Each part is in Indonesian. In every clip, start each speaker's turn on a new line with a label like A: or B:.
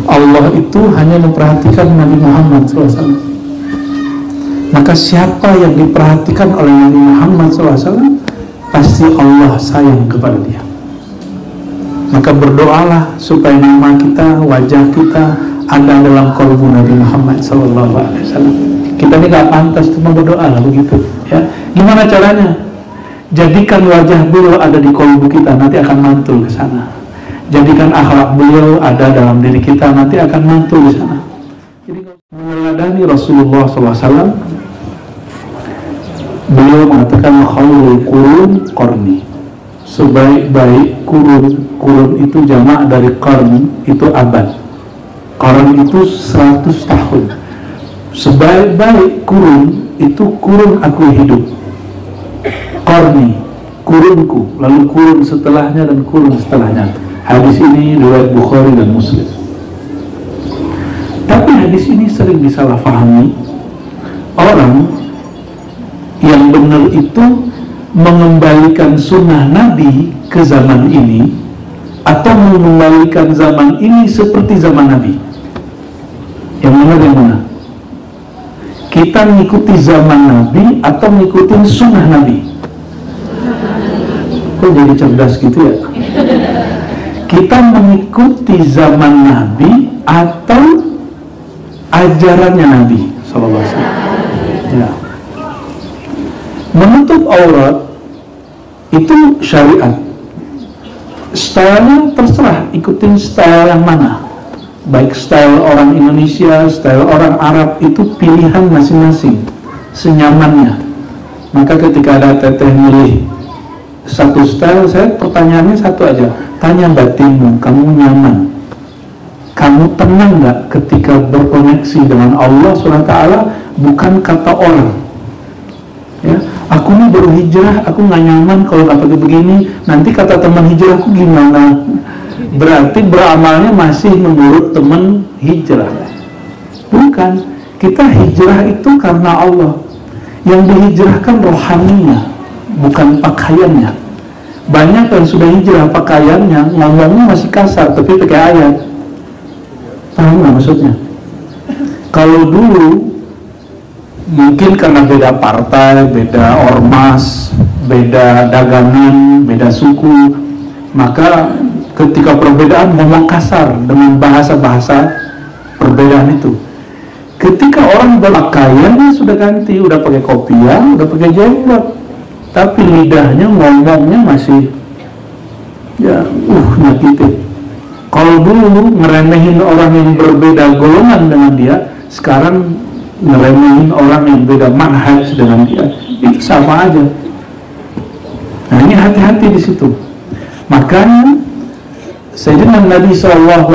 A: Allah itu hanya memperhatikan Nabi Muhammad SAW. Maka siapa yang diperhatikan oleh Nabi Muhammad SAW, pasti Allah sayang kepada dia. Maka berdoalah supaya nama kita, wajah kita ada dalam qalbu Nabi Muhammad SAW. Kita ini gak pantas cuma berdoa lah begitu ya. Gimana caranya? Jadikan wajah beliau ada di qalbu kita, nanti akan mantul ke sana. Jadikan akhlak beliau ada dalam diri kita, nanti akan mantul di sana. Jadi meneladani Rasulullah SAW, beliau mengatakan khairul qurun qarni. Sebaik-baik kurun itu jamak dari qarn, itu abad. Qarn itu 100 tahun. Sebaik-baik kurun itu kurun aku hidup. Qarni, kurunku, lalu kurun setelahnya dan kurun setelahnya. Hadis ini riwayat Bukhari dan Muslim. Tapi hadis ini sering disalahfahami. Orang yang benar itu mengembalikan sunnah Nabi ke zaman ini, atau mengembalikan zaman ini seperti zaman Nabi. Yang mana? Kita mengikuti zaman Nabi atau mengikuti sunnah Nabi? Kok jadi cerdas gitu ya? Kita mengikuti zaman Nabi atau ajarannya Nabi sallallahu alaihi wasallam. Ya. Menutup aurat itu syariat. Stylenya terserah, ikutin style yang mana. Baik style orang Indonesia, style orang Arab, itu pilihan masing-masing, senyamannya. Maka ketika ada teteh milih satu style, saya pertanyaannya satu aja, tanya batinmu, kamu nyaman, kamu tenang nggak ketika berkoneksi dengan Allah SWT, bukan kata orang. Ya, aku nih baru hijrah, aku nggak nyaman kalau nggak pakai begini, nanti kata teman hijrahku gimana? Berarti beramalnya masih menurut teman hijrah. Bukan, kita hijrah itu karena Allah. Yang dihijrahkan rohaninya, bukan pakaiannya. Banyak yang sudah hijrah pakaiannya, ngomongnya masih kasar, tapi pakai ayat. Paham nggak maksudnya? Kalau dulu, mungkin karena beda partai, beda ormas, beda dagangan, beda suku, maka ketika perbedaan ngomong kasar dengan bahasa-bahasa perbedaan itu. Ketika orang berpakaiannya sudah ganti, udah pakai kopiah, udah pakai jenggot, tapi lidahnya ngomongnya masih nyakitin. Kalau dulu ngeremehin orang yang berbeda golongan dengan dia, sekarang ngeremehin orang yang beda manhaj dengan dia, itu sama aja. Nah ini hati-hati di situ. Makanya Sayyidina Nabi SAW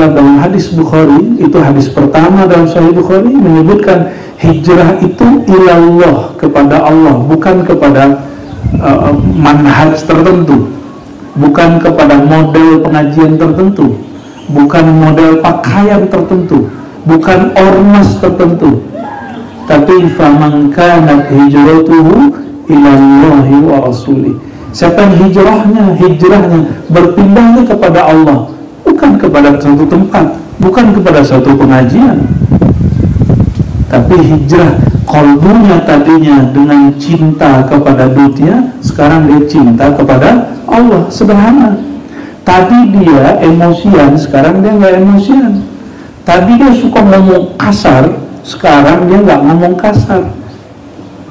A: dalam hadis Bukhari, itu hadis pertama dalam Sahih Bukhari, menyebutkan hijrah itu ilallah, kepada Allah, bukan kepada manhaj tertentu, bukan kepada model pengajian tertentu, bukan model pakaian tertentu, bukan ormas tertentu, tapi faman kanat hijratuhu ilallahi wa rasulih. Siapa yang hijrahnya berpindahnya kepada Allah, bukan kepada suatu tempat, bukan kepada suatu pengajian, tapi hijrah qalbunya tadinya dengan cinta kepada dunia, sekarang dia cinta kepada Allah. Sederhana. Tadi dia emosian, sekarang dia nggak emosian. Tadi dia suka ngomong kasar, sekarang dia nggak ngomong kasar.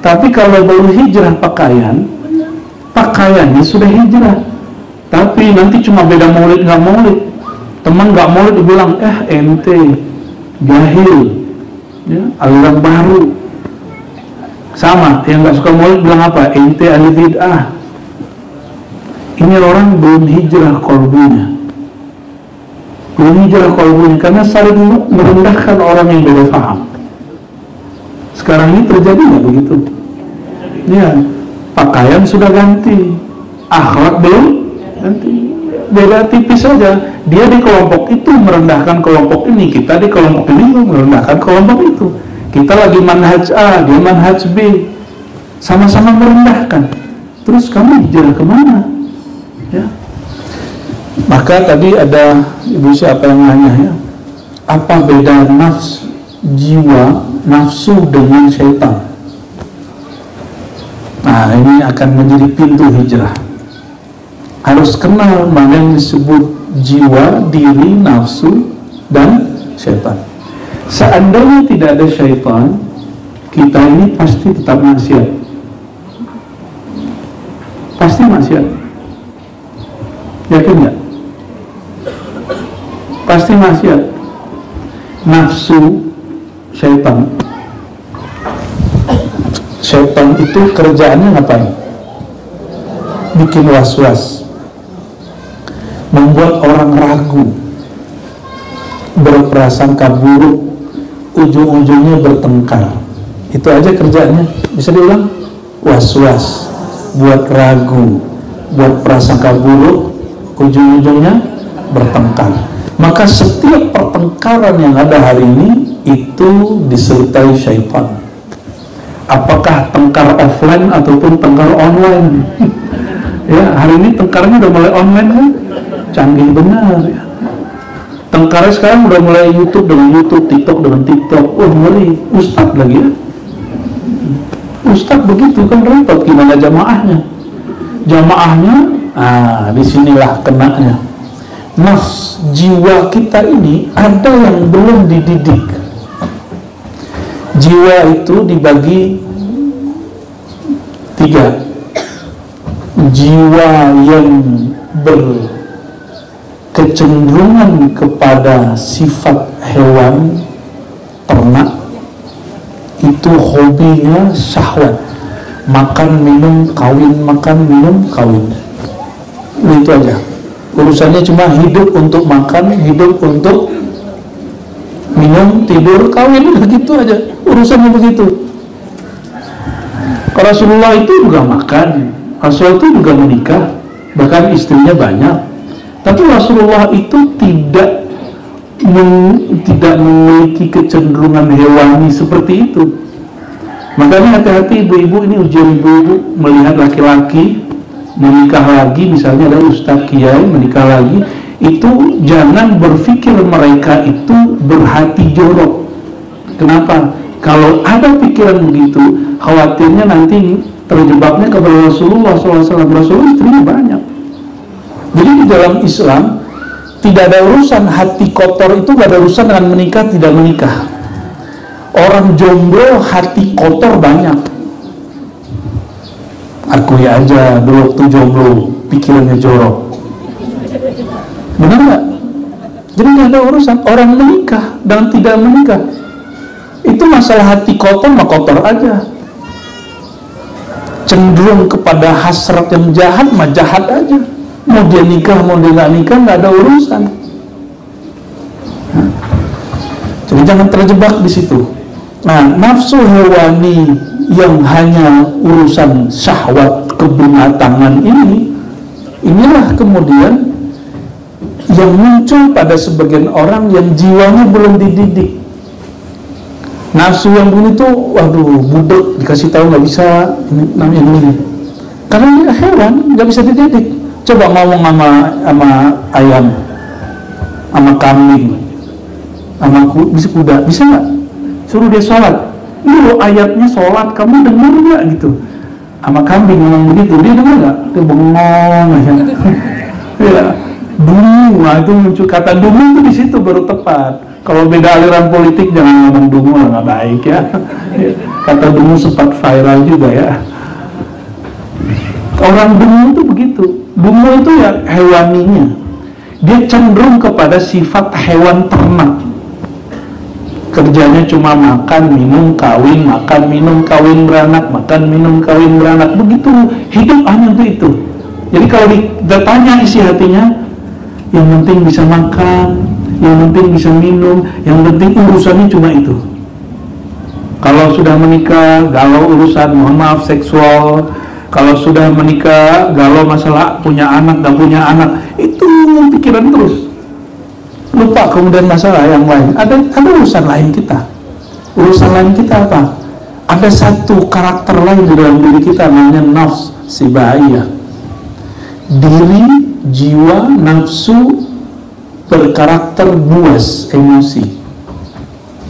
A: Tapi kalau baru hijrah pakaiannya sudah hijrah. Tapi nanti cuma beda maulid nggak maulid. Teman nggak maulid bilang, ente jahil, ya, aliran baru. Sama, yang nggak suka maulid bilang apa? Ente ahli bid'ah. Ini orang belum hijrah qalbunya. Belum hijrah qalbunya, karena saling merendahkan orang yang beda paham. Sekarang ini terjadi nggak begitu? Ya, pakaian sudah ganti, akhlak belum ganti, beda tipis saja. Dia di kelompok itu merendahkan kelompok ini, kita di kelompok ini merendahkan kelompok itu. Kita lagi manhaj A, dia manhaj B, sama-sama merendahkan. Terus kamu hijrah kemana? Ya. Maka tadi ada ibu siapa yang nanya ya, Apa beda jiwa, nafsu dengan syaitan? Nah, ini akan menjadi pintu hijrah. Harus kenal mana yang disebut jiwa, diri, nafsu, dan syaitan. Seandainya tidak ada syaitan, kita ini pasti tetap maksiat. Pasti maksiat. Yakin nggak? Pasti maksiat. Nafsu, syaitan. Syaitan itu kerjaannya ngapain? Bikin was-was, membuat orang ragu, berprasangka buruk, ujung-ujungnya bertengkar. Itu aja kerjaannya. Bisa diulang? Was-was, buat ragu, buat prasangka buruk, ujung-ujungnya bertengkar. Maka setiap pertengkaran yang ada hari ini itu disertai syaitan. Apakah tengkar offline ataupun tengkar online? Ya, hari ini tengkarnya udah mulai online kan? Canggih benar ya. Tengkarnya sekarang udah mulai YouTube dengan YouTube, TikTok dengan TikTok. Oh, ngeri, ustadz lagi ya. Ustadz begitu kan repot, gimana jamaahnya? Jamaahnya, disinilah kenanya. Nafs, jiwa kita ini ada yang belum dididik. Jiwa itu dibagi 3. Jiwa yang berkecenderungan kepada sifat hewan, ternak, itu hobinya syahwat, makan minum kawin, makan minum kawin. Itu aja. Urusannya cuma hidup untuk makan, hidup untuk minum, tidur, kawin, gitu aja. Urusannya begitu. Rasulullah itu juga makan, Rasulullah itu juga menikah, bahkan istrinya banyak. Tapi Rasulullah itu tidak memiliki kecenderungan hewani seperti itu. Makanya hati-hati ibu-ibu, ini ujian ibu-ibu melihat laki-laki menikah lagi, misalnya ada ustadz kiai menikah lagi, itu jangan berpikir mereka itu berhati jorok. Kenapa? Kalau ada pikiran begitu, khawatirnya nanti terjebaknya kepada Rasulullah SAW. Rasulullah istrinya banyak. Jadi di dalam Islam tidak ada urusan hati kotor, itu gak ada urusan dengan menikah tidak menikah. Orang jomblo hati kotor banyak. Akui aja dulu waktu jomblo pikirannya jorok. Benar nggak? Jadi nggak ada urusan orang menikah dan tidak menikah. Itu masalah hati kotor mah kotor aja. Cenderung kepada hasrat yang jahat mah jahat aja. Mau dia nikah mau dia nggak nikah nggak ada urusan. Jadi jangan terjebak di situ. Nah, nafsu hewani yang hanya urusan syahwat kebenatangan inilah kemudian yang muncul pada sebagian orang yang jiwanya belum dididik. Nafsu yang begini tuh, waduh, budek, dikasih tahu nggak bisa, ini namanya begini. Karena dia hewan, nggak bisa dididik. Coba ngomong sama ayam, sama kambing, sama kuda, bisa nggak? Suruh dia sholat. Dulu ayatnya sholat, kamu dengar nggak gitu? Sama kambing ngomong begitu, dia dengar nggak? Dia bengong aja. Ya, dungu, nah itu muncul kata dungu itu di situ baru tepat. Kalau beda aliran politik jangan ngomong dungu lah, nggak baik ya. Kata dungu sempat viral juga ya. Orang dungu itu begitu. Dungu itu ya hewaninya. Dia cenderung kepada sifat hewan ternak. Kerjanya cuma makan, minum, kawin, makan, minum, kawin, beranak, makan, minum, kawin, beranak. Begitu hidup hanya untuk itu. Jadi kalau ditanya isi hatinya, yang penting bisa makan, yang penting bisa minum, yang penting urusannya cuma itu. Kalau sudah menikah, galau urusan, mohon maaf, seksual. Kalau sudah menikah, galau masalah punya anak, gak punya anak. Itu pikiran terus. Lupa kemudian masalah yang lain. Ada urusan lain kita. Urusan lain kita apa? Ada satu karakter lain di dalam diri kita, namanya nafs sibaiyah. Diri, jiwa, nafsu berkarakter buas emosi,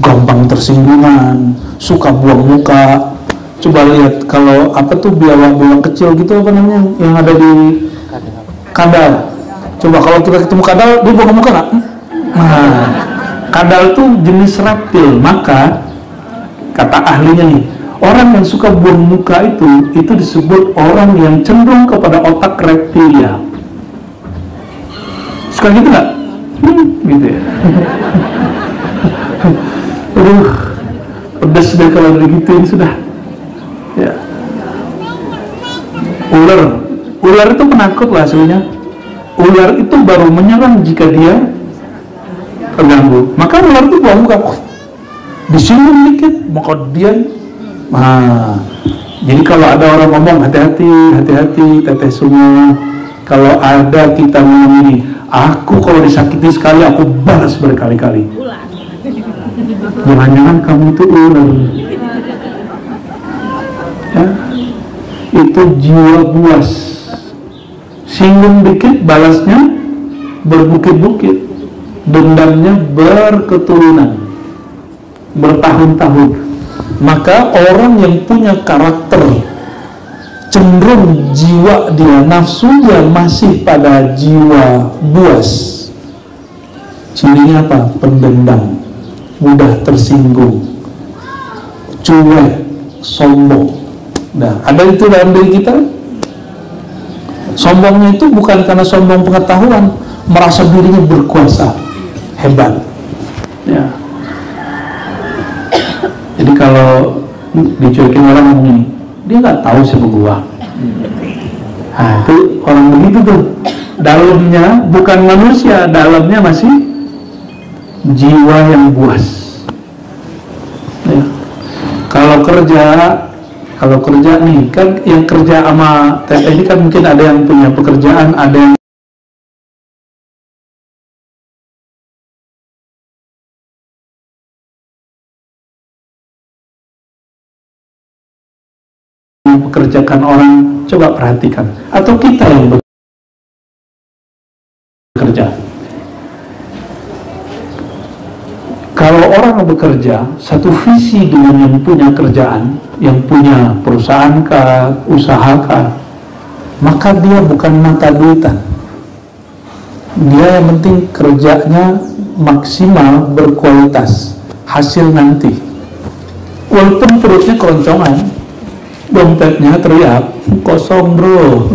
A: gampang tersinggungan, suka buang muka. Coba lihat kalau apa tuh biawak kecil gitu, apa namanya yang ada di kadal. Coba kalau kita ketemu kadal, dia buang muka nggak? Nah, kadal tuh jenis reptil. Maka kata ahlinya nih, orang yang suka buang muka itu disebut orang yang cenderung kepada otak reptilia. Suka gitu nggak? Gitu ya. Aduh, pedas deh kalau digituin sudah. Ya. Ular itu penakut lah aslinya. Ular itu baru menyerang jika dia terganggu. Maka ular itu buang muka, disinggung dikit, maka dia. Nah, jadi kalau ada orang ngomong hati-hati teteh semua. Kalau ada kita ngomong ini, aku kalau disakiti sekali aku balas berkali-kali. Jangan-jangan kamu itu ular. Ya, itu jiwa buas. Singgung dikit balasnya berbukit-bukit, dendamnya berketurunan, bertahun-tahun. Maka orang yang punya karakter cenderung jiwa dia, nafsu dia masih pada jiwa buas, cirinya apa? Pendendam, mudah tersinggung, cuek, sombong. Nah, ada itu dalam diri kita. Sombongnya itu bukan karena sombong pengetahuan, merasa dirinya berkuasa, hebat. Ya. Jadi kalau dicuekin orang ngomong ini, dia nggak tahu siapa gua. Nah, itu orang begitu tuh. Dalamnya bukan manusia, dalamnya masih jiwa yang buas. Ya. Kalau kerja nih kan, yang kerja sama teteh ini kan mungkin ada yang punya pekerjaan, ada yang mempekerjakan orang. Coba perhatikan, atau kita yang bekerja. Kalau orang bekerja satu visi dengan yang punya kerjaan, yang punya perusahaan kah, usaha kah, maka dia bukan mata duitan. Dia yang penting kerjanya maksimal, berkualitas, hasil nanti. Walaupun perutnya keroncongan, dompetnya teriak kosong bro,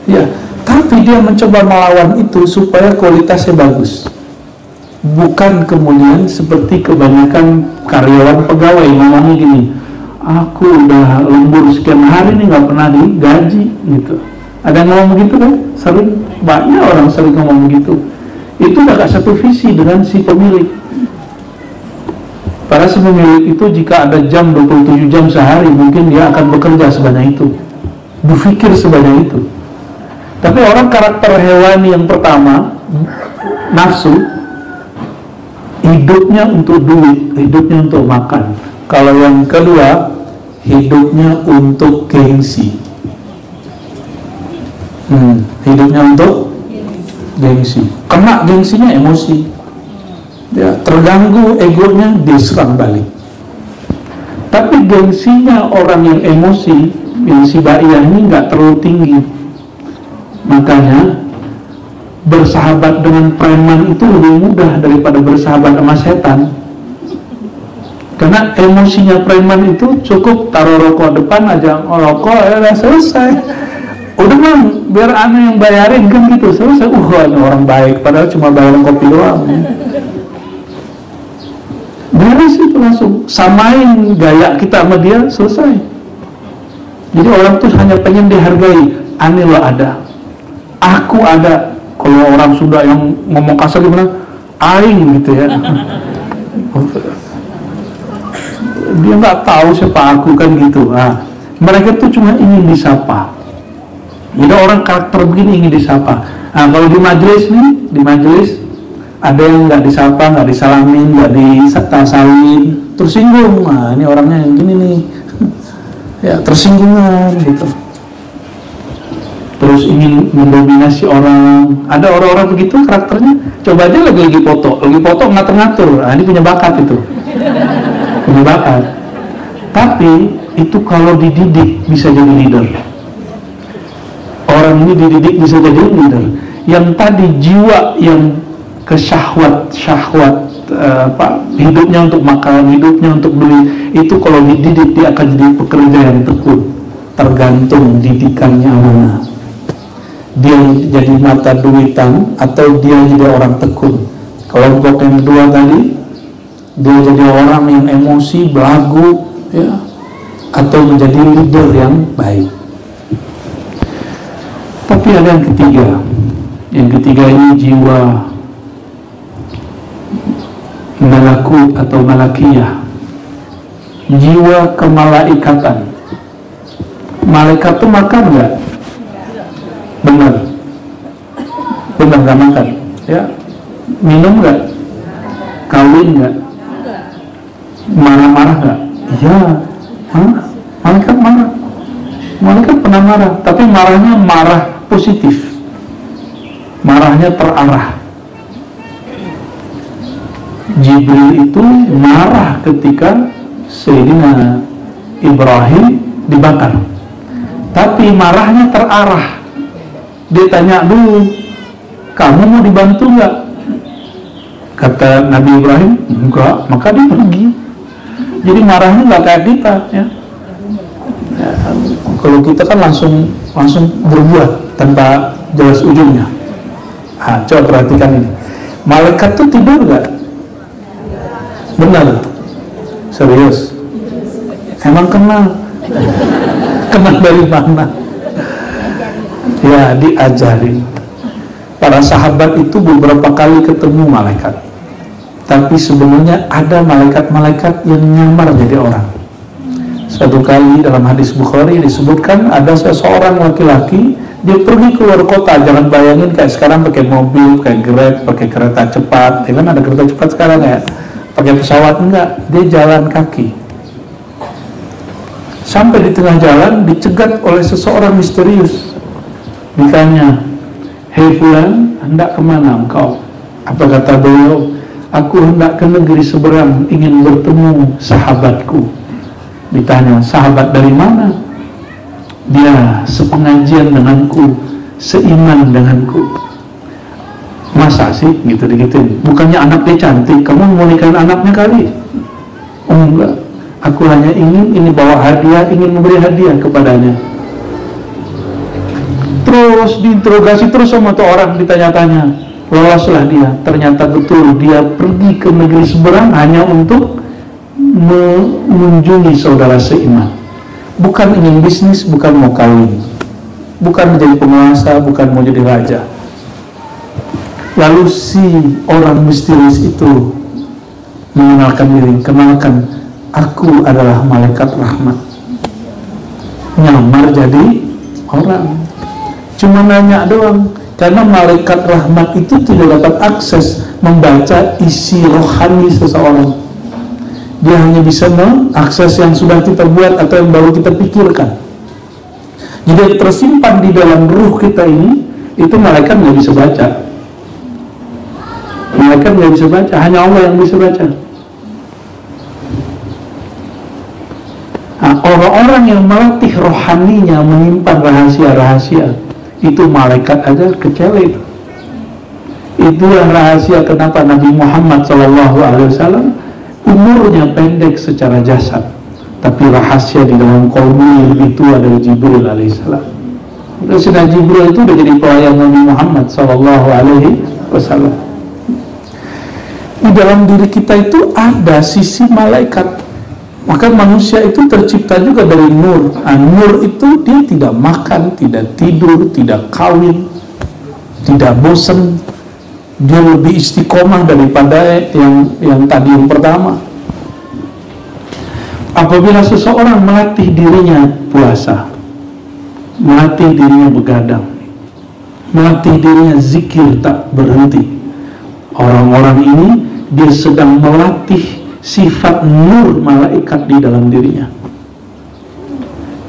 A: ya, tapi dia mencoba melawan itu supaya kualitasnya bagus. Bukan kemudian seperti kebanyakan karyawan pegawai ngomongnya gini, aku udah lembur sekian hari nih nggak pernah digaji gitu. Ada yang ngomong begitu kan? Sering, banyak orang sering ngomong begitu. Itu udah gak satu visi dengan si pemilik. Para si pemilik itu jika ada jam 27 jam sehari, mungkin dia akan bekerja sebanyak itu, berpikir sebanyak itu. Tapi orang karakter hewani yang pertama, nafsu, hidupnya untuk duit, hidupnya untuk makan. Kalau yang kedua, hidupnya untuk gengsi. Hidupnya untuk gengsi. Kena gengsinya emosi. Ya, terganggu egonya, diserang balik. Tapi gengsinya orang yang emosi, yang si Ba'iyah ini nggak terlalu tinggi. Makanya bersahabat dengan preman itu lebih mudah daripada bersahabat sama setan. Karena emosinya preman itu cukup taruh rokok depan aja, rokok ya selesai. Udah bang, biar aneh yang bayarin kan gitu, selesai. Ini orang baik, padahal cuma bayaran kopi doang. Beres itu langsung, samain gaya kita sama dia, selesai. Jadi orang tuh hanya pengen dihargai. Aneh lo ada, aku ada. Kalau orang Sunda yang ngomong kasar gimana? Aing gitu ya. Dia nggak tahu siapa aku kan gitu. Nah, mereka tuh cuma ingin disapa. Jadi orang karakter begini ingin disapa. Nah, kalau di majelis nih, di majelis ada yang nggak disapa, nggak disalamin, nggak disalim, tersinggung. Nah, ini orangnya yang gini nih, ya tersinggungan gitu. terus ingin mendominasi orang. Ada orang-orang begitu karakternya. Coba aja lagi foto ngatur-ngatur. Nah, ini punya bakat itu, punya bakat. Tapi itu kalau dididik bisa jadi leader. Orang ini dididik bisa jadi leader. Yang tadi jiwa yang ke syahwat, hidupnya untuk makan, hidupnya untuk beli, itu kalau dididik dia akan jadi pekerja yang tekun. Tergantung didikannya mana. Dia jadi mata duitan atau dia jadi orang tekun. Kelompok yang kedua tadi, dia jadi orang yang emosi, belagu, ya, atau menjadi leader yang baik. Tapi ada yang ketiga. Yang ketiga ini jiwa malakut atau malakiyah, jiwa kemalaikatan. Malaikat itu makan nggak? Benar nggak makan? Ya. Minum nggak? Kawin nggak? Marah-marah nggak? Ya. Malaikat marah. Malaikat pernah marah, tapi marahnya marah positif. Marahnya terarah. Jibril itu marah ketika Sayyidina Ibrahim dibakar, tapi marahnya terarah. Dia tanya dulu, kamu mau dibantu nggak? Kata Nabi Ibrahim, enggak, maka dia pergi. Jadi marahnya nggak kayak kita, ya. Kalau kita kan langsung berbuat tanpa jelas ujungnya. Coba perhatikan ini. Malaikat tuh tidur nggak? Benar? Serius? Emang kenal dari mana? Ya, diajarin. Para sahabat itu beberapa kali ketemu malaikat, tapi sebenarnya ada malaikat-malaikat yang nyamar jadi orang. Satu kali dalam hadis Bukhari disebutkan ada seseorang laki-laki, dia pergi keluar kota. Jangan bayangin kayak sekarang pakai mobil, pakai Grab, pakai kereta cepat. Ya kan ada kereta cepat sekarang ya, pakai pesawat. Enggak, dia jalan kaki. Sampai di tengah jalan dicegat oleh seseorang misterius. Ditanya, "Hei fulan, hendak kemana engkau?" Apa kata beliau? "Aku hendak ke negeri seberang, ingin bertemu sahabatku." Ditanya, "Sahabat dari mana?" "Dia sepengajian denganku, seiman denganku." "Masa sih?" gitu digituin. "Bukannya anak dia cantik, kamu mau nikahin anaknya kali?" "Oh enggak, aku hanya ingin ini bawa hadiah, ingin memberi hadiah kepadanya." Terus diinterogasi terus sama tuh orang, ditanya-tanya. Loloslah dia. Ternyata betul dia pergi ke negeri seberang hanya untuk mengunjungi saudara seiman. Bukan ingin bisnis, bukan mau kawin, bukan menjadi penguasa, bukan mau jadi raja. Lalu si orang misterius itu mengenalkan diri, kenalkan, "Aku adalah malaikat rahmat." Nyamar jadi orang, cuma nanya doang. Karena malaikat rahmat itu tidak dapat akses membaca isi rohani seseorang. Dia hanya bisa mengakses yang sudah kita buat atau yang baru kita pikirkan. Jadi tersimpan di dalam ruh kita ini, itu malaikat nggak bisa baca. Malaikat nggak bisa baca, hanya Allah yang bisa baca. Nah, orang-orang yang melatih rohaninya menyimpan rahasia-rahasia, itu malaikat aja kecele itu. Itulah rahasia kenapa Nabi Muhammad SAW umurnya pendek secara jasad, tapi rahasia di dalam qalbnya lebih tua dari Jibril alaihissalam. Sayyidina Jibril itu udah jadi pelayan Nabi Muhammad SAW. Di dalam diri kita itu ada sisi malaikat. Maka manusia itu tercipta juga dari nur. Nur itu dia tidak makan, tidak tidur, tidak kawin, tidak bosan. Dia lebih istiqomah daripada yang tadi yang pertama. Apabila seseorang melatih dirinya puasa, melatih dirinya begadang, melatih dirinya zikir tak berhenti, orang-orang ini dia sedang melatih sifat nur malaikat di dalam dirinya.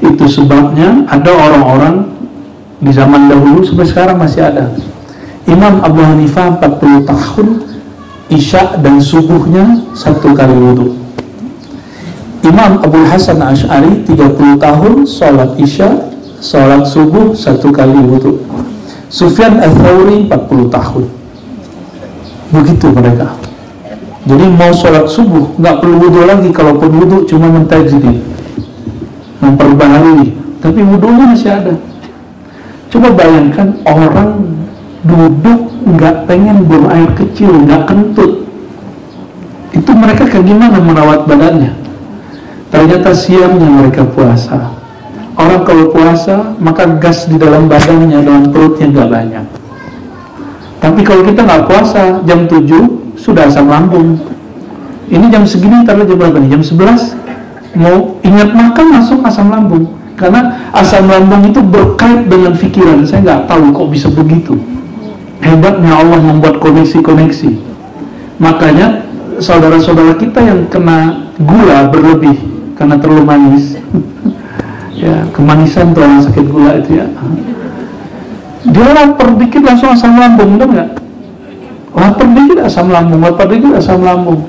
A: Itu sebabnya ada orang-orang di zaman dahulu sampai sekarang masih ada. Imam Abu Hanifah 40 tahun Isya dan subuhnya 1 kali wudhu. Imam Abu Hasan Asy'ari 30 tahun sholat Isya, sholat subuh 1 kali wudhu. Sufyan Ats-Tsauri 40 tahun. Begitu mereka. Jadi mau sholat subuh nggak perlu wudhu lagi, kalaupun wudhu cuma mentajdid, memperbaharui, tapi wudhunya masih ada. Coba bayangkan orang duduk nggak pengen buang air kecil, nggak kentut, itu mereka kayak gimana merawat badannya? Ternyata siangnya mereka puasa. Orang kalau puasa maka gas di dalam badannya, dalam perutnya nggak banyak. Tapi kalau kita nggak puasa, jam 7 sudah asam lambung. Ini jam segini, taruh jam berapa nih? Jam 11 mau ingat makan langsung asam lambung. Karena asam lambung itu berkait dengan pikiran. Saya nggak tahu kok bisa begitu. Hebatnya Allah membuat koneksi-koneksi. Makanya saudara-saudara kita yang kena gula berlebih karena terlalu manis ya, kemanisan tuh orang sakit gula itu ya, dia lapar dikit langsung asam lambung, benar nggak? Lapar dikit asam lambung, lapar dikit asam lambung.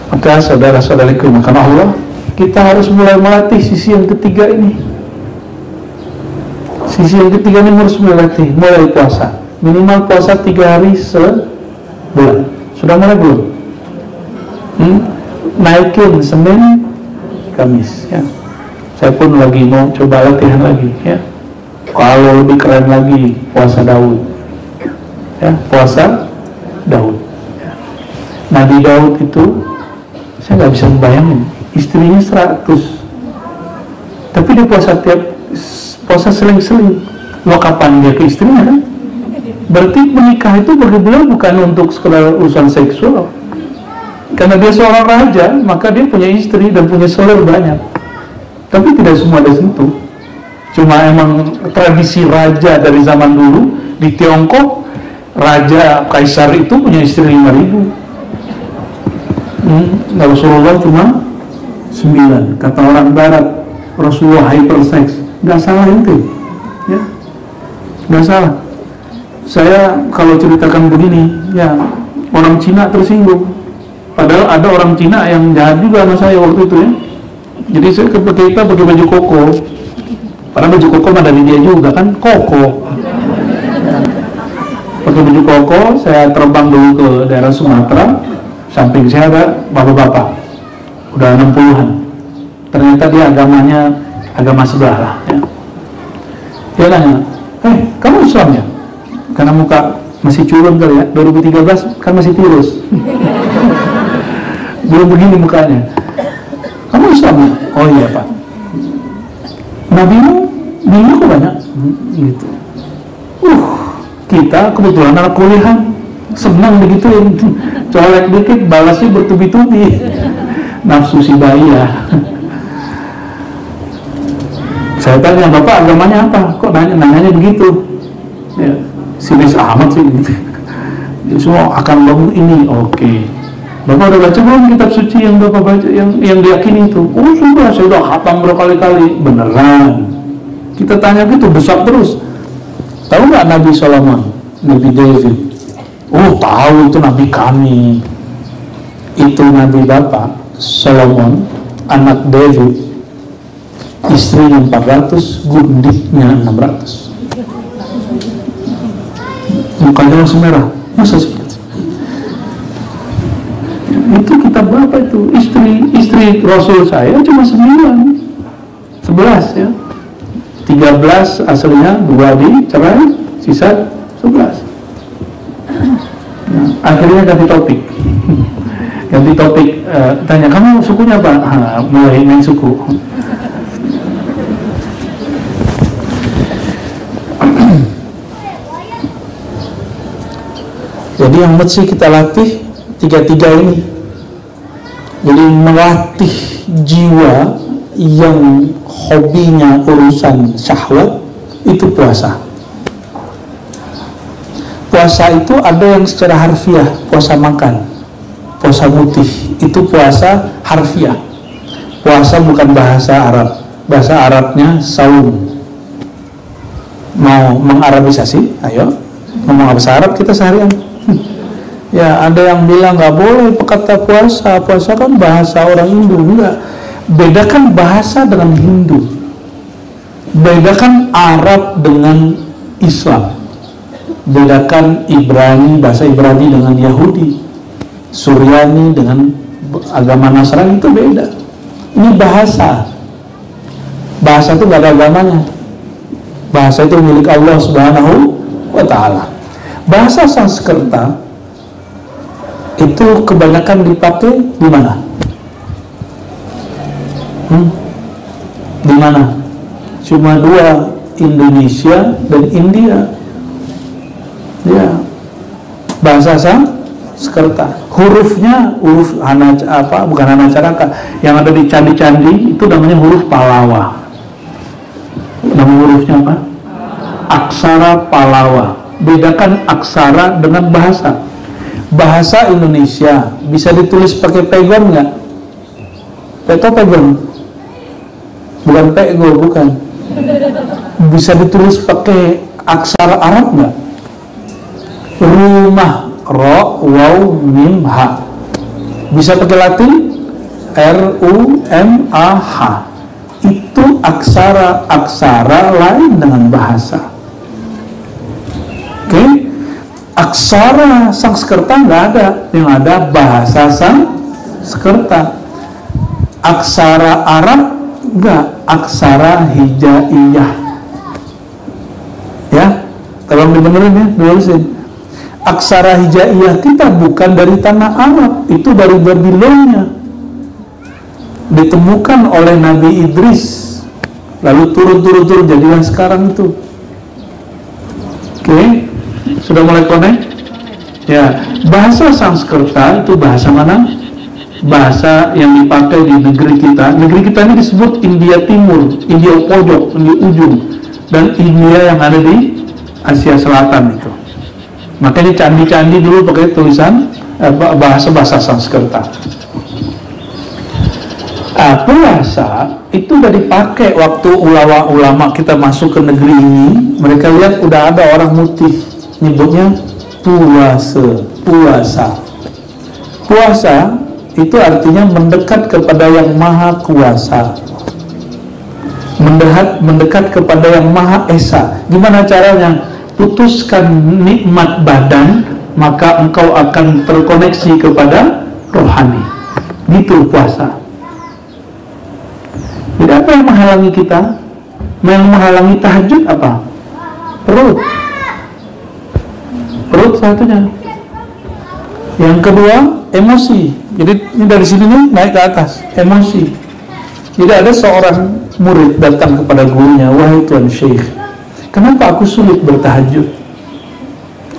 A: Maka saudara-saudariku, maka Allah, kita harus mulai melatih sisi yang ketiga ini. Sisi yang ketiga ini harus melatih, mulai puasa. Minimal puasa 3 hari sebulan. Sudah mulai belum? Naikin Senin, Kamis ya. Saya pun lagi mau coba latihan lagi ya. Kalau lebih keren lagi, puasa Daud ya, puasa Daud ya. Nabi Daud itu saya nggak bisa membayangin, istrinya 100 tapi dia puasa seling-seling. Lo kapan dia ke istrinya kan? Berarti menikah itu bagi beliau bukan untuk sekedar urusan seksual. Karena dia seorang raja, maka dia punya istri dan punya saudara banyak. Tapi tidak semua ada situ. Cuma emang tradisi raja dari zaman dulu di Tiongkok, raja kaisar itu punya istri 5.000. Rasulullah cuma 9. Kata orang barat, Rasulullah hypersex. Nggak salah itu ya, nggak salah. Saya kalau ceritakan begini ya, orang Cina tersinggung, padahal ada orang Cina yang jahat juga sama saya waktu itu ya. Jadi kita pakai baju koko, padahal baju koko mah dari dia juga kan, koko pakai baju koko. Saya terbang dulu ke daerah Sumatera, samping saya ada bapak-bapak udah 60-an. Ternyata dia agamanya agama sebelah lah ya. Dia nanya, kamu Islam ya? Karena muka masih culun kali ya, 2013 kan masih tirus belum begini mukanya. Kamu Islam ya? Oh iya Pak. Nabimu kok banyak? Gitu. Kita kebetulan anak kuliah senang begituin, colek dikit balasnya bertubi-tubi. Nafsu si bayi ya. Saya tanya, Bapak agamanya apa? Kok nanya begitu? Ya, sinis amat sih gitu. Ya, semua akan bangun ini, oke. Bapak udah baca belum kitab suci yang Bapak baca, yang diyakini itu? Oh sudah, saya udah khatam berkali-kali. Beneran. Kita tanya gitu, besar terus. Tahu nggak Nabi Solomon, Nabi David? Oh tahu, itu Nabi kami. Itu Nabi Bapak Solomon, anak David. Istrinya 400, gundiknya 600. Mukanya langsung merah. Masa sih? Itu kitab berapa itu? Istri Rasul saya cuma 11 ya. 13 aslinya, 2 dicerai, sisa 11. Nah, akhirnya ganti topik. Tanya, kamu sukunya apa? Mulai main suku. Jadi yang mesti kita latih tiga-tiga ini. Jadi melatih jiwa yang hobinya urusan syahwat itu puasa. Puasa itu ada yang secara harfiah, puasa makan, puasa mutih, itu puasa harfiah. Puasa bukan bahasa Arab, bahasa Arabnya saum. Mau mengarabisasi, ayo ngomong bahasa Arab kita seharian. Ya, ada yang bilang nggak boleh kata puasa, puasa kan bahasa orang Hindu. Enggak, bedakan bahasa dengan Hindu, bedakan Arab dengan Islam, bedakan Ibrani, bahasa Ibrani dengan Yahudi, Suryani dengan agama Nasrani, itu beda. Ini bahasa, bahasa itu nggak ada agamanya. Bahasa itu milik Allah Subhanahu wa Ta'ala. Bahasa Sanskerta itu kebanyakan dipakai di mana? Di mana? Cuma dua, Indonesia dan India. Ya, bahasa Sanskerta. Hurufnya huruf bukan Hanacaraka, yang ada di candi-candi itu namanya huruf Palawa. Nama hurufnya apa? Aksara Palawa. Bedakan aksara dengan bahasa. Bahasa Indonesia bisa ditulis pakai pegon nggak? Pegon? Bukan pego, bukan. Bisa ditulis pakai aksara Arab nggak? Rumah, ro, waw, mim, ha. Bisa pakai Latin? R-U-M-A-H. Itu aksara-aksara lain dengan bahasa. Oke? Aksara Sanskerta nggak ada, yang ada bahasa Sanskerta. Aksara Arab nggak, aksara hijaiyah. Ya, tolong dibenerin ya, nulisin. Aksara hijaiyah kita bukan dari tanah Arab, itu dari Babilonia. Ditemukan oleh Nabi Idris, lalu turun jadilah sekarang itu. Oke, sudah mulai connect? Ya, bahasa Sanskerta itu bahasa mana? Bahasa yang dipakai di negeri kita. Negeri kita ini disebut India Timur, India pojok, India ujung, dan India yang ada di Asia Selatan itu. Makanya candi-candi dulu pakai tulisan bahasa Sanskerta. Puasa itu udah dipakai waktu ulama kita masuk ke negeri ini. Mereka lihat udah ada orang mutih nyebutnya puasa. Puasa itu artinya mendekat kepada yang maha kuasa, mendekat kepada yang maha esa. Gimana caranya? Putuskan nikmat badan, maka engkau akan terkoneksi kepada rohani. Gitu puasa. Jadi apa yang menghalangi kita? Yang menghalangi tahajud apa? Perut satunya. Yang kedua, emosi. Jadi ini dari sini nih naik ke atas, emosi. Jadi ada seorang murid datang kepada gurunya, wahai Tuan Syekh, kenapa aku sulit bertahajud?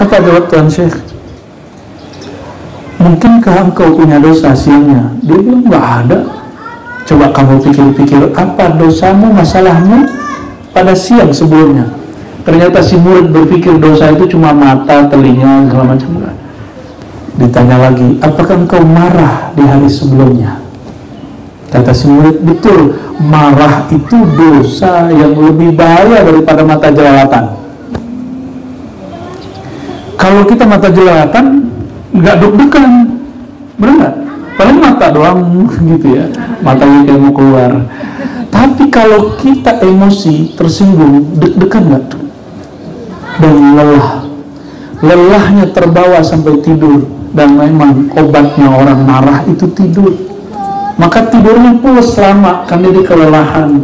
A: Apa jawab Tuan Syekh? Mungkinkah engkau punya dosa siangnya? Dia bilang nggak ada. Coba kamu pikir-pikir, apa dosamu, masalahmu pada siang sebelumnya? Ternyata si murid berpikir dosa itu cuma mata, telinga, segala macam. Ditanya lagi, apakah engkau marah di hari sebelumnya? Kata si murid, betul, marah itu dosa yang lebih bahaya daripada mata jelalatan. Kalau kita mata jelalatan, nggak deg-degan, benar nggak? Paling mata doang gitu ya, matanya kayak mau keluar. Tapi kalau kita emosi, tersinggung, deg-degan nggak? Dan lelahnya terbawa sampai tidur. Dan memang obatnya orang marah itu tidur. Maka tidurnya pulas lama karena dia kelelahan.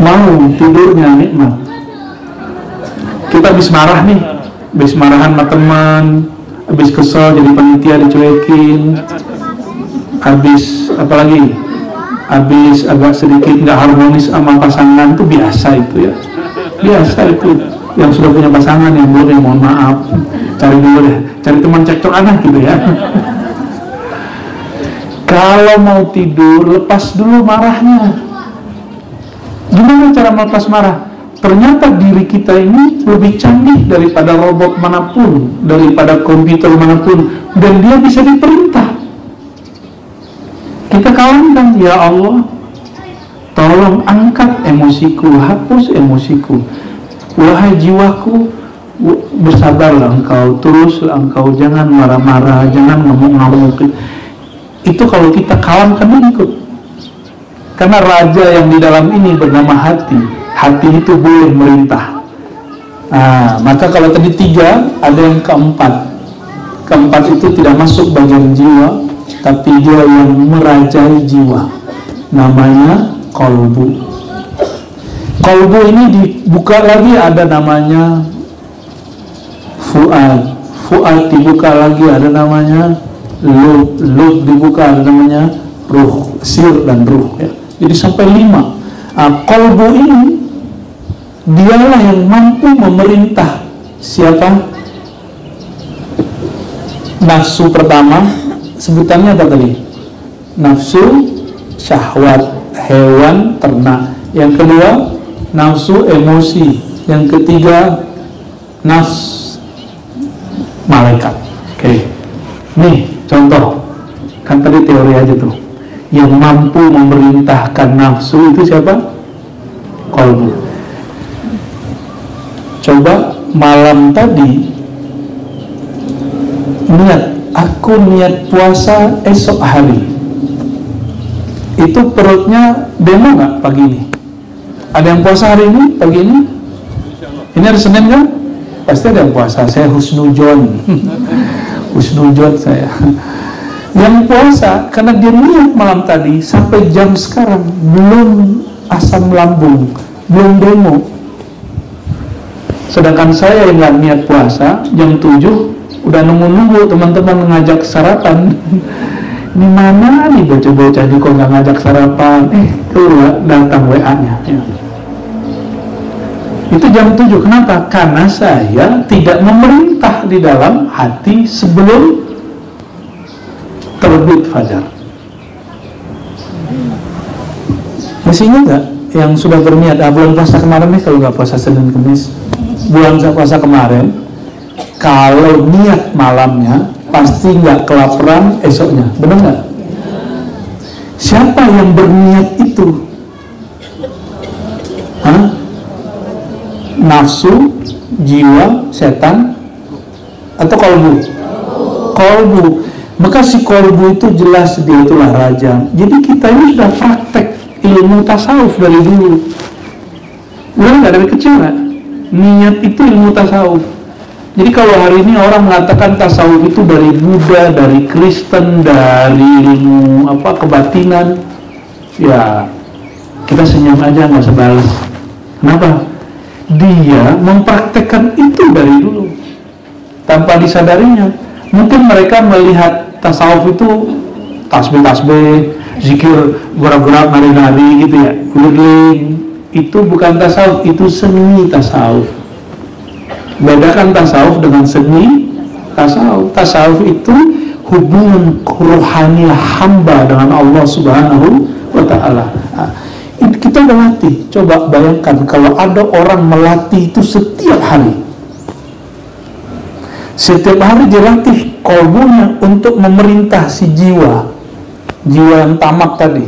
A: Mau tidurnya nikmat. Kita habis marah nih, habis marahan sama teman, habis kesel jadi panitia dicuekin, habis apalagi, habis agak sedikit nggak harmonis sama pasangan, itu biasa itu ya, biasa itu. Yang sudah punya pasangan yang boleh mohon maaf, cari dulu deh, cari teman cekcok anak gitu ya. Kalau mau tidur, lepas dulu marahnya. Gimana cara melepas marah? Ternyata diri kita ini lebih canggih daripada robot manapun, daripada komputer manapun, dan dia bisa diperintah. Kita kawankan, ya Allah, tolong angkat emosiku, hapus emosiku. Wahai jiwaku, bersabarlah engkau, teruslah engkau, jangan marah-marah, jangan ngamuk-ngamuk. Itu kalau kita kalam kan ikut. Karena raja yang di dalam ini bernama hati. Hati itu boleh merintah. Nah, maka kalau tadi 3, ada yang keempat. Keempat itu tidak masuk bagian jiwa, tapi dia yang merajai jiwa. Namanya kolbu. Kolbu ini dibuka lagi, ada namanya fuad. Fuad dibuka lagi, ada namanya lub. Lub dibuka, ada namanya ruh, sir dan ruh ya. Jadi sampai 5. Kolbu ini dialah yang mampu memerintah siapa? Nafsu pertama, sebutannya apa tadi? Nafsu syahwat, hewan, ternak. Yang kedua, nafsu emosi. Yang ketiga, nafs malaikat. Oke. Nih contoh, kan tadi teori aja tuh. Yang mampu memerintahkan nafsu itu siapa? Kolbu. Coba malam tadi aku niat puasa esok hari. Itu perutnya demo nggak pagi ini? Ada yang puasa hari ini, pagi ini? Ini hari Senin kan? Pasti ada yang puasa. Saya husnujon. Husnujon saya. Yang puasa karena dia niat malam tadi sampai jam sekarang belum asam lambung, belum demo. Sedangkan saya yang nggak niat puasa jam 7 udah nunggu-nunggu teman-teman ngajak sarapan. Ini mana nih bocah-bocah nih kok nggak ngajak sarapan? Keluar datang WA-nya. Ya. Itu jam 7. Kenapa? Karena saya tidak memerintah di dalam hati sebelum terbit fajar. Masih ingat nggak yang sudah berniat bulan puasa kemarin nih, kalau nggak puasa Senin Kamis, bulan puasa kemarin, kalau niat malamnya pasti nggak kelaparan esoknya, benar nggak? Siapa yang berniat itu? Nafsu, jiwa, setan, atau kolbu? Kolbu. Maka si kolbu itu jelas dia itulah raja. Jadi kita ini sudah praktek ilmu tasawuf dari dulu. Udah nggak dari kecil nggak? Niat itu ilmu tasawuf. Jadi kalau hari ini orang mengatakan tasawuf itu dari Buddha, dari Kristen, dari ilmu kebatinan, ya kita senyum aja, nggak usah balas. Kenapa? Dia mempraktekkan itu dari dulu tanpa disadarinya. Mungkin mereka melihat tasawuf itu tasbih-tasbih, zikir, gerak-gerak, nari-nari gitu ya, keliling. Itu bukan tasawuf, itu seni tasawuf. Bedakan tasawuf dengan seni tasawuf. Tasawuf itu hubungan rohani hamba dengan Allah Subhanahu wa Ta'ala. Kita melatih. Coba bayangkan kalau ada orang melatih itu setiap hari. Setiap hari dilatih kolbunya untuk memerintah si jiwa yang tamak tadi.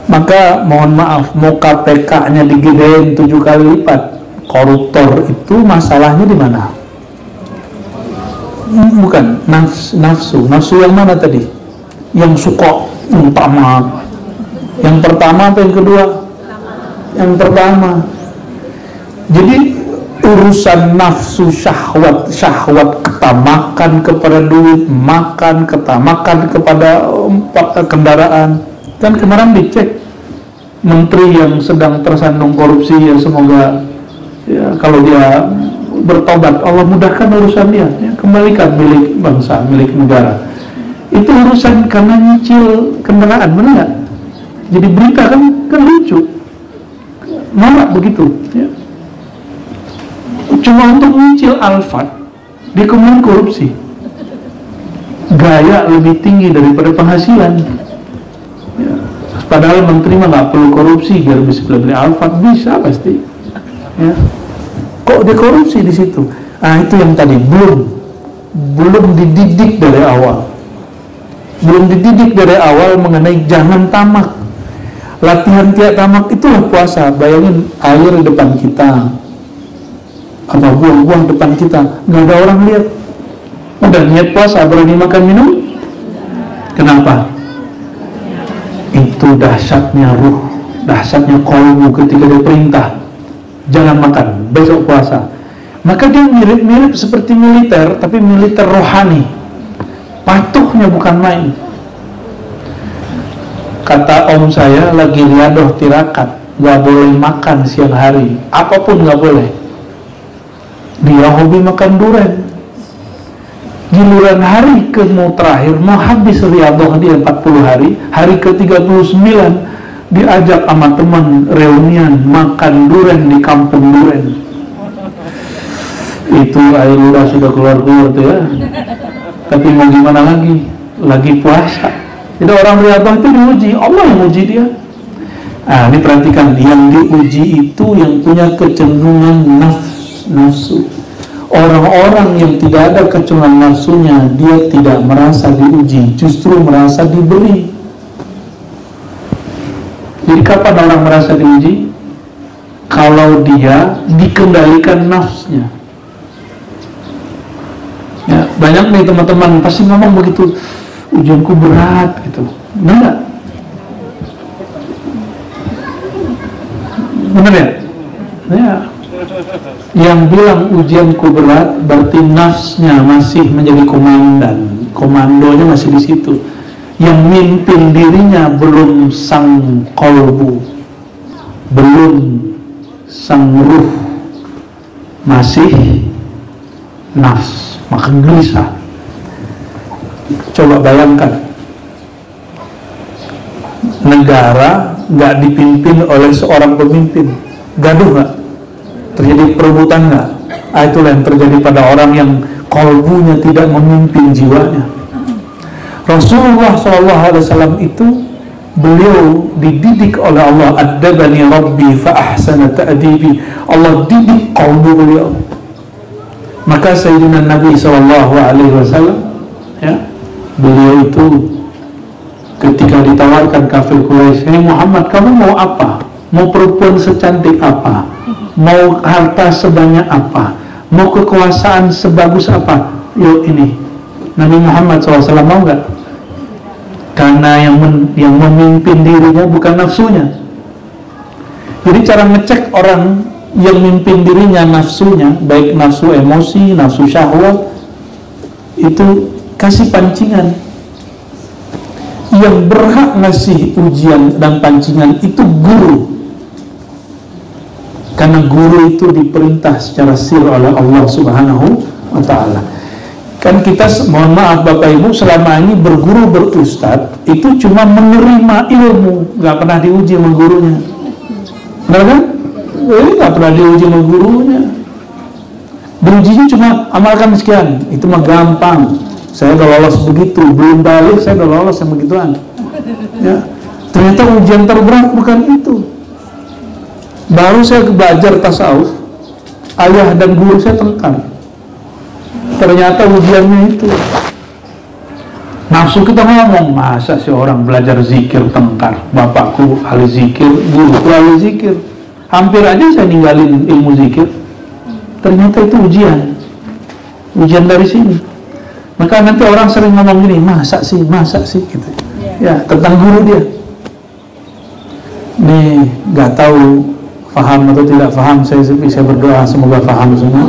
A: Maka mohon maaf, mau KPK-nya digedein 7 kali lipat. Koruptor itu masalahnya di mana? Bukan nafsu. Nafsu yang mana tadi? Yang suka, yang tamak. Yang pertama atau yang kedua? Yang pertama. Jadi urusan nafsu, syahwat ketamakan kepada duit, ketamakan kepada kendaraan. Kan kemarin dicek menteri yang sedang tersandung korupsi, ya semoga ya kalau dia bertobat Allah mudahkan urusan dia, ya, kembalikan milik bangsa, milik negara. Itu urusan karena nyicil kendaraan, benar nggak? Jadi berita kan lucu, norak begitu ya. Cuma untuk nyicil Alphard dia kemudian korupsi. Gaya lebih tinggi daripada penghasilan ya. Padahal menteri mah nggak perlu korupsi biar bisa beli Alphard, bisa pasti ya. Kok dia korupsi di situ? Itu yang tadi belum dididik dari awal. Belum dididik dari awal mengenai jangan tamak. Latihan tiak tamak itulah puasa. Bayangin air di depan kita, apa buah-buah depan kita, nggak ada orang lihat, udah niat puasa, berani makan minum. Kenapa? Itu dahsyatnya ruh, dahsyatnya kolbu ketika dia perintah jangan makan, besok puasa. Maka dia mirip-mirip seperti militer, tapi militer rohani. Patuhnya bukan main. Kata om saya lagi riadoh tirakat, nggak boleh makan siang hari, apapun nggak boleh. Dia hobi makan durian. Giliran hari ke mau terakhir, mau habis riadoh dia 40 hari, hari ke 39 diajak sama teman reunian makan durian di kampung durian. Itu air udah sudah keluar-keluar tuh ya. Tapi mau gimana lagi puasa. Jadi orang riadah itu diuji, Allah yang uji dia. Nah, ini perhatikan, yang diuji itu yang punya kecenderungan nafsu. Orang-orang yang tidak ada kecenderungan nafsunya, dia tidak merasa diuji, justru merasa diberi. Jadi kapan orang merasa diuji? Kalau dia dikendalikan nafsunya. Ya, banyak nih teman-teman pasti ngomong begitu, ujianku berat gitu. Benar? Benar ya? Ya. Yang bilang ujianku berat berarti nafsnya masih menjadi komandan, komandonya masih di situ. Yang mimpin dirinya belum sang kolbu, belum sang ruh, masih nafs, maka gelisah. Coba bayangkan, negara nggak dipimpin oleh seorang pemimpin, gaduh nggak? Terjadi perebutan nggak? Itulah yang terjadi pada orang yang kolbunya tidak memimpin jiwanya. Rasulullah SAW itu beliau dididik oleh Allah, adabani Rabbi fa ahsana ta'dibi. Allah didik kolbu beliau. Maka Sayyidina Nabi SAW, ya, beliau itu ketika ditawarkan kafir Quraisy, "Hei Muhammad, kamu mau apa? Mau perempuan secantik apa? Mau harta sebanyak apa? Mau kekuasaan sebagus apa? Yuk ini." Nabi Muhammad SAW mau nggak? Karena yang memimpin dirinya bukan nafsunya. Jadi cara ngecek orang yang memimpin dirinya nafsunya, baik nafsu emosi, nafsu syahwat, itu kasih pancingan. Yang berhak ngasih ujian dan pancingan itu guru. Karena guru itu diperintah secara sir oleh Allah Subhanahu wa ta'ala. Kan kita, mohon maaf Bapak Ibu, selama ini berguru berustad itu cuma menerima ilmu, nggak pernah diuji sama gurunya. Benar kan? Ini nggak pernah diuji sama gurunya. Diujinya cuma amalkan sekian, itu mah gampang. Saya udah lolos begitu, belum balik saya udah lolos sama begituan. Ya. Ternyata ujian terberat bukan itu. Baru saya belajar tasawuf, ayah dan guru saya tengkar. Ternyata ujiannya itu nafsu kita ngomong, masa sih orang belajar zikir tengkar, bapakku ahli zikir, guruku ahli zikir, hampir aja saya ninggalin ilmu zikir. Ternyata itu ujian dari sini. Maka nanti orang sering ngomong gini, masa sih gitu. Ya, tentang guru dia. Nih, nggak tahu paham atau tidak paham, saya berdoa semoga paham semua.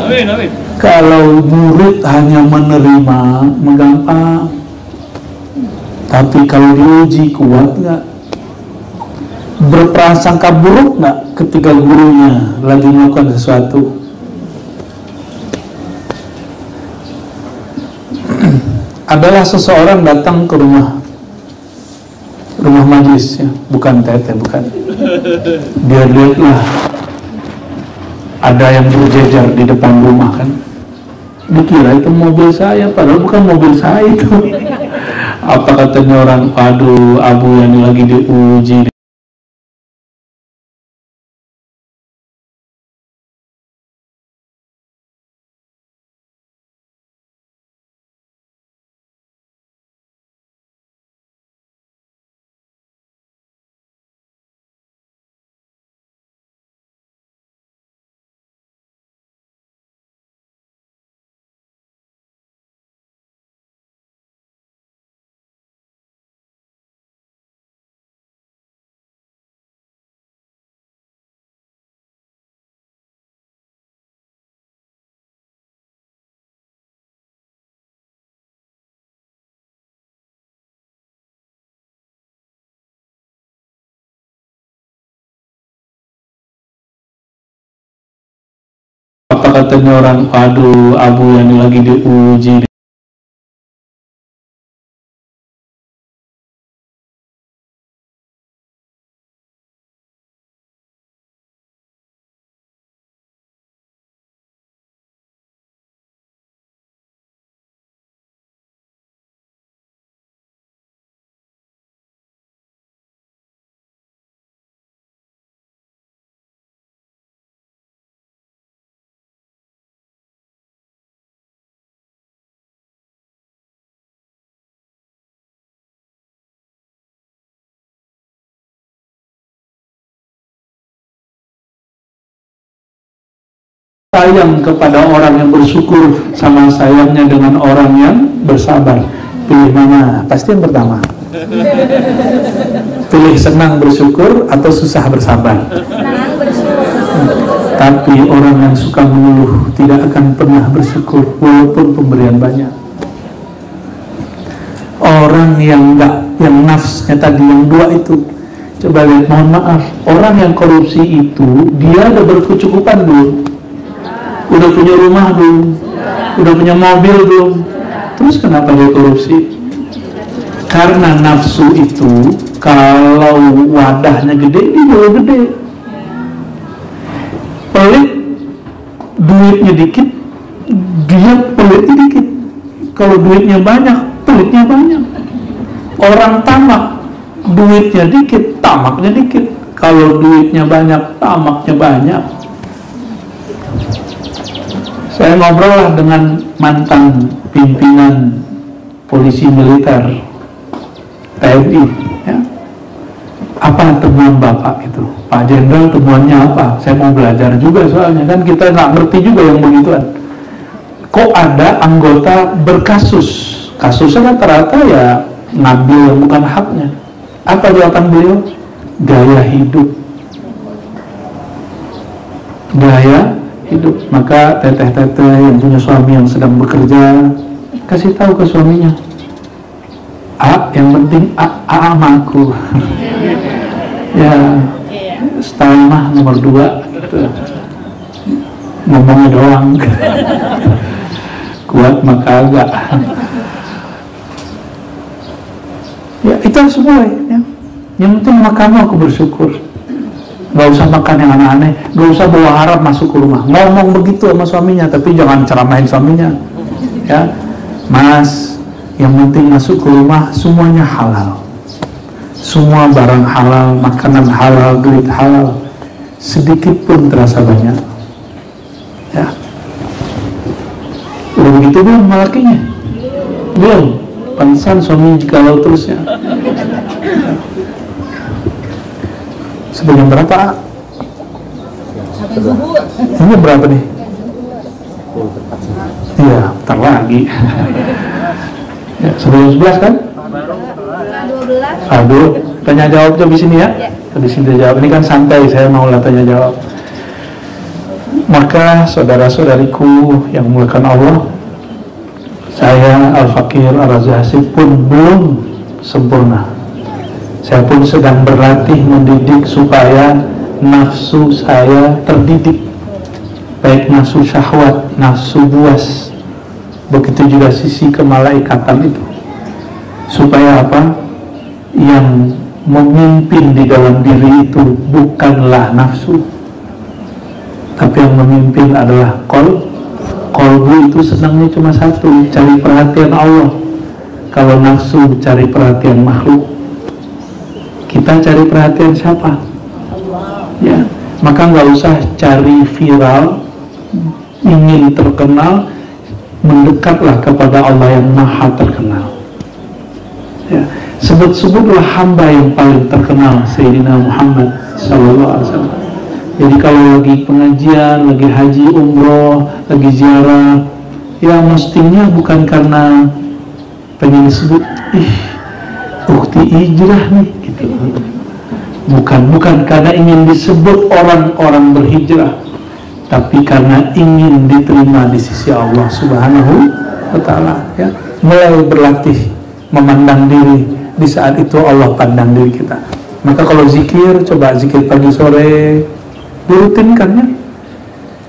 A: Amin. Kalau murid hanya menerima, menggampang. Tapi kalau diuji, kuat nggak? Berprasangka buruk nggak ketika gurunya lagi melakukan sesuatu? Adalah seseorang datang ke rumah majelis, ya, bukan teteh, bukan. Dia lihatlah ada yang berjejer di depan rumah kan. Dikira itu mobil saya, padahal bukan mobil saya itu. Apa katanya orang, aduh abu yang lagi diuji. Apa katanya orang, aduh Abu Yani lagi diuji. Sayang kepada orang yang bersyukur sama sayangnya dengan orang yang bersabar. Pilih mana? Pasti yang pertama. Pilih senang bersyukur atau susah bersabar.
B: Senang bersyukur.
A: Tapi orang yang suka mengeluh tidak akan pernah bersyukur walaupun pemberian banyak. Orang yang yang nafsnya tadi yang dua itu, coba lihat, mohon maaf, orang yang korupsi itu dia udah berkecukupan belum? Udah punya rumah belum? Udah punya mobil belum? Terus kenapa dia korupsi? Karena nafsu itu kalau wadahnya gede, dia juga gede. Pelit, duitnya dikit, dia pelitnya dikit. Kalau duitnya banyak, pelitnya banyak. Orang tamak, duitnya dikit, tamaknya dikit. Kalau duitnya banyak, tamaknya banyak. Saya ngobrol lah dengan mantan pimpinan polisi militer TNI, ya. Apa temuan Bapak itu? Pak Jenderal, temuannya apa? Saya mau belajar juga soalnya, kan kita nggak ngerti juga yang begituan. Kok ada anggota berkasus? Kasusnya rata-rata ya ngambil yang bukan haknya. Apa jawaban beliau? Gaya hidup. Gaya hidup. Maka teteh-teteh yang punya suami yang sedang bekerja, kasih tahu ke suaminya, yang penting sama aku. Ya, style mah nomor 2 gitu. Ngomongnya doang. Kuat maka agak. Ya, itu semua ya. Yang penting makan aku bersyukur. Gak usah makan yang aneh-aneh, gak usah bawa haram masuk ke rumah. Ngomong begitu sama suaminya, tapi jangan ceramahin suaminya. Ya, Mas, yang penting masuk ke rumah semuanya halal. Semua barang halal, makanan halal, duit halal. Sedikit pun terasa banyak. Ya. Udah begitu belum lakinya? Belum. Pantesan suami galau terus ya. Sebelum berapa? Ini berapa nih? Iya, bentar lagi. Ya, sebelum 11 kan?
B: 12.
A: Aduh, tanya jawab tuh di sini ya. Di sini jawab. Ini kan santai, saya mau lah tanya jawab. Maka saudara-saudariku yang dimuliakan Allah, saya Al-Fakir Ar-Razi pun belum sempurna. Saya pun sedang berlatih mendidik supaya nafsu saya terdidik, baik nafsu syahwat, nafsu buas, begitu juga sisi kemalaikatan itu. Supaya apa? Yang memimpin di dalam diri itu bukanlah nafsu, tapi yang memimpin adalah kolbu. Itu senangnya cuma satu, cari perhatian Allah. Kalau nafsu cari perhatian makhluk, kita cari perhatian siapa? Ya, maka nggak usah cari viral, ingin terkenal, mendekatlah kepada Allah yang maha terkenal. Ya, sebut-sebutlah hamba yang paling terkenal, Sayyidina Muhammad Sallallahu Alaihi Wasallam. Jadi kalau lagi pengajian, lagi haji, umroh, lagi ziarah, ya mestinya bukan karena pengen disebut, bukti hijrah nih, gitu. Bukan karena ingin disebut orang-orang berhijrah, tapi karena ingin diterima di sisi Allah Subhanahu wa Ta'ala. Ya, mulai berlatih memandang diri, di saat itu Allah pandang diri kita. Maka kalau zikir, coba zikir pagi sore, dirutinkan ya.